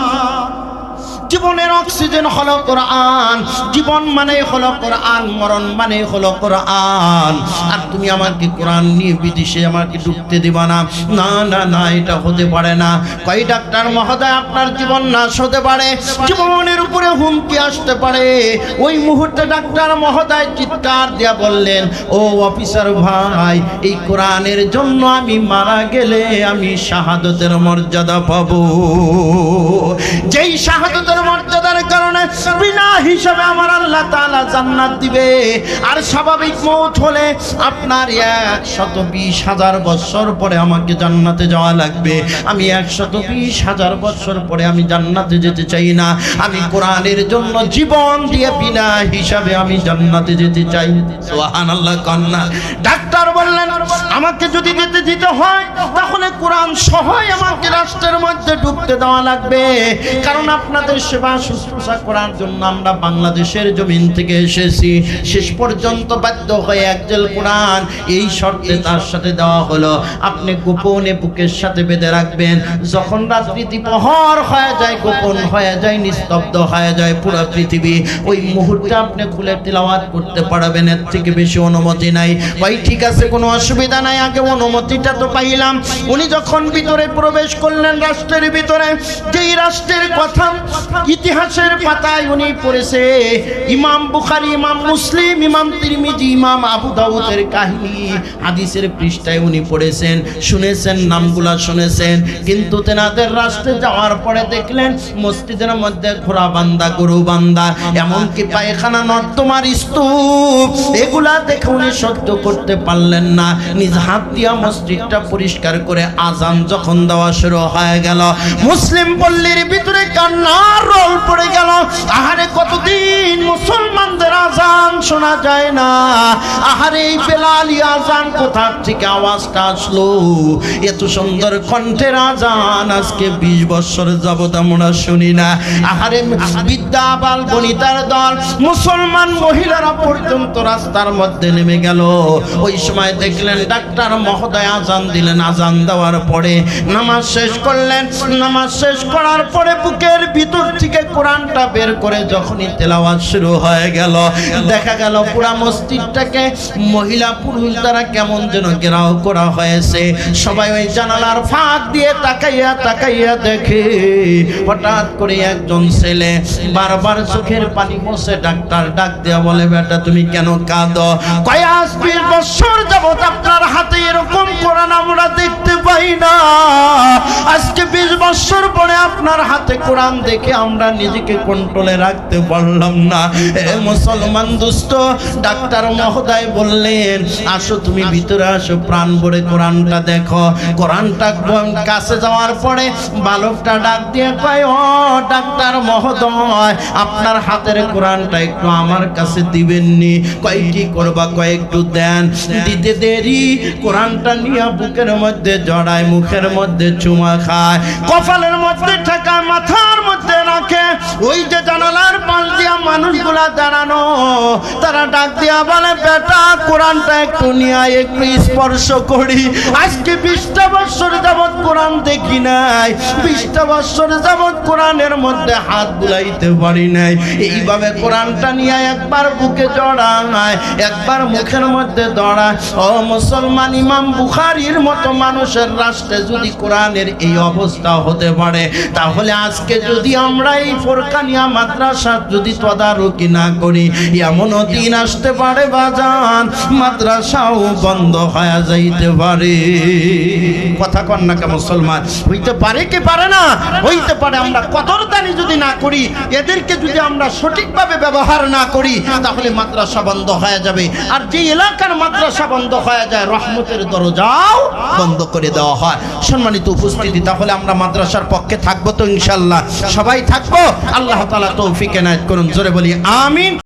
জীবনের অক্সিজেন হলো কোরআন, জীবন মানে হলো কোরআন, মরণ মানে হলো কোরআন। আর তুমি আমাকে কোরআন নিয়ে বিদেশে আমাকে ঢুকতে দিবা না, না না না, এটা হতে পারে না। কই ডাক্তার মহোদয়, আপনার জীবন নাশ হতে পারে, জীবনের উপরে হুমকি আসতে পারে। ওই মুহূর্তে ডাক্তার মহোদয় চিৎকার দিয়া বললেন, ও অফিসার ভাই, এই কোরআনের জন্য আমি মারা গেলে আমি শাহাদতের মর্যাদা পাবো, যেই শাহাদতের মর্যাদার কারণে বিনা হিসাবে আমার আল্লাহ তাআলা জান্নাত দিবে। আর স্বাভাবিক মওত হলে আপনার 120,000 বছর পরে আমাকে জান্নাতে যাওয়া লাগবে। আমি 120,000 বছর পরে আমি জান্নাতে যেতে চাই না, আমি কোরআনের জন্য জীবন দিয়ে বিনা হিসাবে আমি জান্নাতে যেতে চাই। সুবহানাল্লাহ কন্যা। ডাক্তার বললেন, আমাকে যদি যেতে দিতে হয় তাহলে কোরআন সহই আমাকে রাষ্ট্রের মধ্যে ঢুকতে দেওয়া লাগবে, কারণ আপনাদের সেবা শুশ্রূষা করার জন্য আমরা বাংলাদেশের জমিন থেকে এসেছি। শেষ পর্যন্ত বাধ্য হয়ে একজেল কোরআন এই শর্তে তার সাথে দেওয়া হলো, আপনি গোপনে বুকের সাথে বেঁধে রাখবেন, যখন রাত্রি দ্বিপ্রহর হয়ে যায়, গোপন হয়ে যায়, নিস্তব্ধ হয়ে যায় পুরো পৃথিবী, ওই মুহূর্তে আপনি খুলে তিলাওয়াত করতে পারবেন, এর থেকে বেশি অনুমতি নাই। ভাই ঠিক আছে, কোনো অসুবিধা নাই, আগে অনুমতিটা তো পাইলাম। উনি যখন ভিতরে প্রবেশ করলেন রাষ্ট্রের ভিতরে, যেই রাষ্ট্রের কথা ইতিহাসের পাতায় উনি পড়েছে, ইমাম বুখারী, ইমাম মুসলিম, ইমাম তিরমিজি, ইমাম আবু দাউদের কাহিনী হাদিসের পৃষ্ঠায় উনি পড়েছেন, শুনেছেন, নামগুলা শুনেছেন, কিন্তু তেনাদের রাষ্ট্রে যাওয়ার পরে দেখলেন মসজিদের মধ্যে ঘোড়া বান্দা, গরু বান্দা, এমনকি পায়খানা নর্দমার স্তূপ, এগুলা দেখে উনি সহ্য করতে পারলেন না। নিজ হাত দিয়া মসজিদটা পরিষ্কার করে আজান যখন দেওয়া শুরু হয়ে গেল, মুসলিম পল্লীর ভিতরে কান্নার রোল পড়ে গেল। আহারে, কতদিন মুসলমানদের আজান শোনা যায় না, আহারে এই বেলালি আজান কোথা থেকে আওয়াজটা আসলো? এত সুন্দর কণ্ঠের আজান আজকে 20 বছর যাবত আমরা শুনি না। আহারে, বিদ্যা বাল বনিতার দল, মুসলমান মহিলারা পর্যন্ত রাস্তার মধ্যে নেমে গেল। ওই সময় দেখলেন ডাক্তার মহোদয় আজান দিলেন, আজান দেওয়ার পরে নামাজ শেষ করলেন, নামাজ শেষ করার পরে বুকের ভিতর থেকে কোরআনটা বের করে যখনই তেলাওয়াত শুরু হয়ে গেল, দেখা গেল পুরা মসজিদটাকে মহিলা পুরুষ দ্বারা কেমন যেন ঘেরাও করা হয়েছে। সবাই ওই জানালার ফাঁক দিয়ে তাকাইয়া তাকাইয়া দেখে হঠাৎ করে একজন ছেলে বারবার চোখের পানি মুছে ডাক্তার ডাক দেয়া বলে, বেটা তুমি কেন কাঁদো? কয় আজ 20 বছর যাবত আপনার হাতে এরকম কোরআন আমরা দেখতে পাই না। আজকে 20 বছর পরে আপনার হাতে কোরআন দেখে আমরা নিজেকে কন্ট্রোলে রাখতে পারলাম না। এ মুসলমান দোস্ত, ডাক্তার মহোদয় বললেন আসো তুমি ভিতরে আসো, প্রাণ ভরে কোরআনটা দেখো। কোরআনটা কাছে যাওয়ার পরে বালকটা ডাক দিয়ে কয়, ও ডাক্তার মহোদয় আপনার হাতের কোরআনটা একটু আমার কাছে দিবেননি? কয় কি করবা? কয় একটু দেন। দিতে দেরি কোরআনটা নিয়ে বুকের মধ্যে জড়ায়, মুখের মধ্যে চুমা খায়, কপালের মধ্যে ঠেকায়, মাথার মধ্যে রাখে। ওই যে জানালার পাশ দিয়া মানুষগুলা দাঁড়ানো, তারা ডাক দিয়া বলে, বেটা কোরআনটা একটু নিয়ে একটু স্পর্শ করি। আজকে 20টা বছর যাবৎ কোরআন দেখি নাই, 20টা বছর যাবৎ কোরআনের মধ্যে হাত বুলাইতে পারি নাই। এইভাবে কোরআনটা নিয়ে একবার বুকে জড়ায়, একবার মুখের মধ্যে দড়ায়। ও মুসলমান, ইমাম বুখারীর মতো মানুষের রাষ্ট্রে যদি কোরআনের এই অবস্থা হতে পারে, তাহলে আজকে যদি আমরা এই ফোরকানিয়া মাদ্রাসা যদি তদারকি না করি, এমনও দিন আসতে পারে বাজান মাদ্রাসাও বন্ধ হয়ে যাইতে পারে। কথা কন না কে মুসলমান? হইতে পারে কি পারে না? হইতে পারে। আমরা কদরদানি যদি না করি, এদেরকে যদি আমরা সঠিকভাবে ব্যবহার না করি, তাহলে মাদ্রাসা বন্ধ হয়ে যাবে। আর যে এলাকার মাদ্রাসা বন্ধ হয়ে যায়, রহমতের দরজাও বন্ধ করে দেওয়া হয়। সম্মানিত উপস্থিতি, তাহলে আমরা মাদ্রাসার পক্ষে থাকবো তো ইনশাআল্লাহ? সবাই থাকবো। আল্লাহ তাআলা তৌফিক এনায়েত করুন। জোরে বলি আমিন।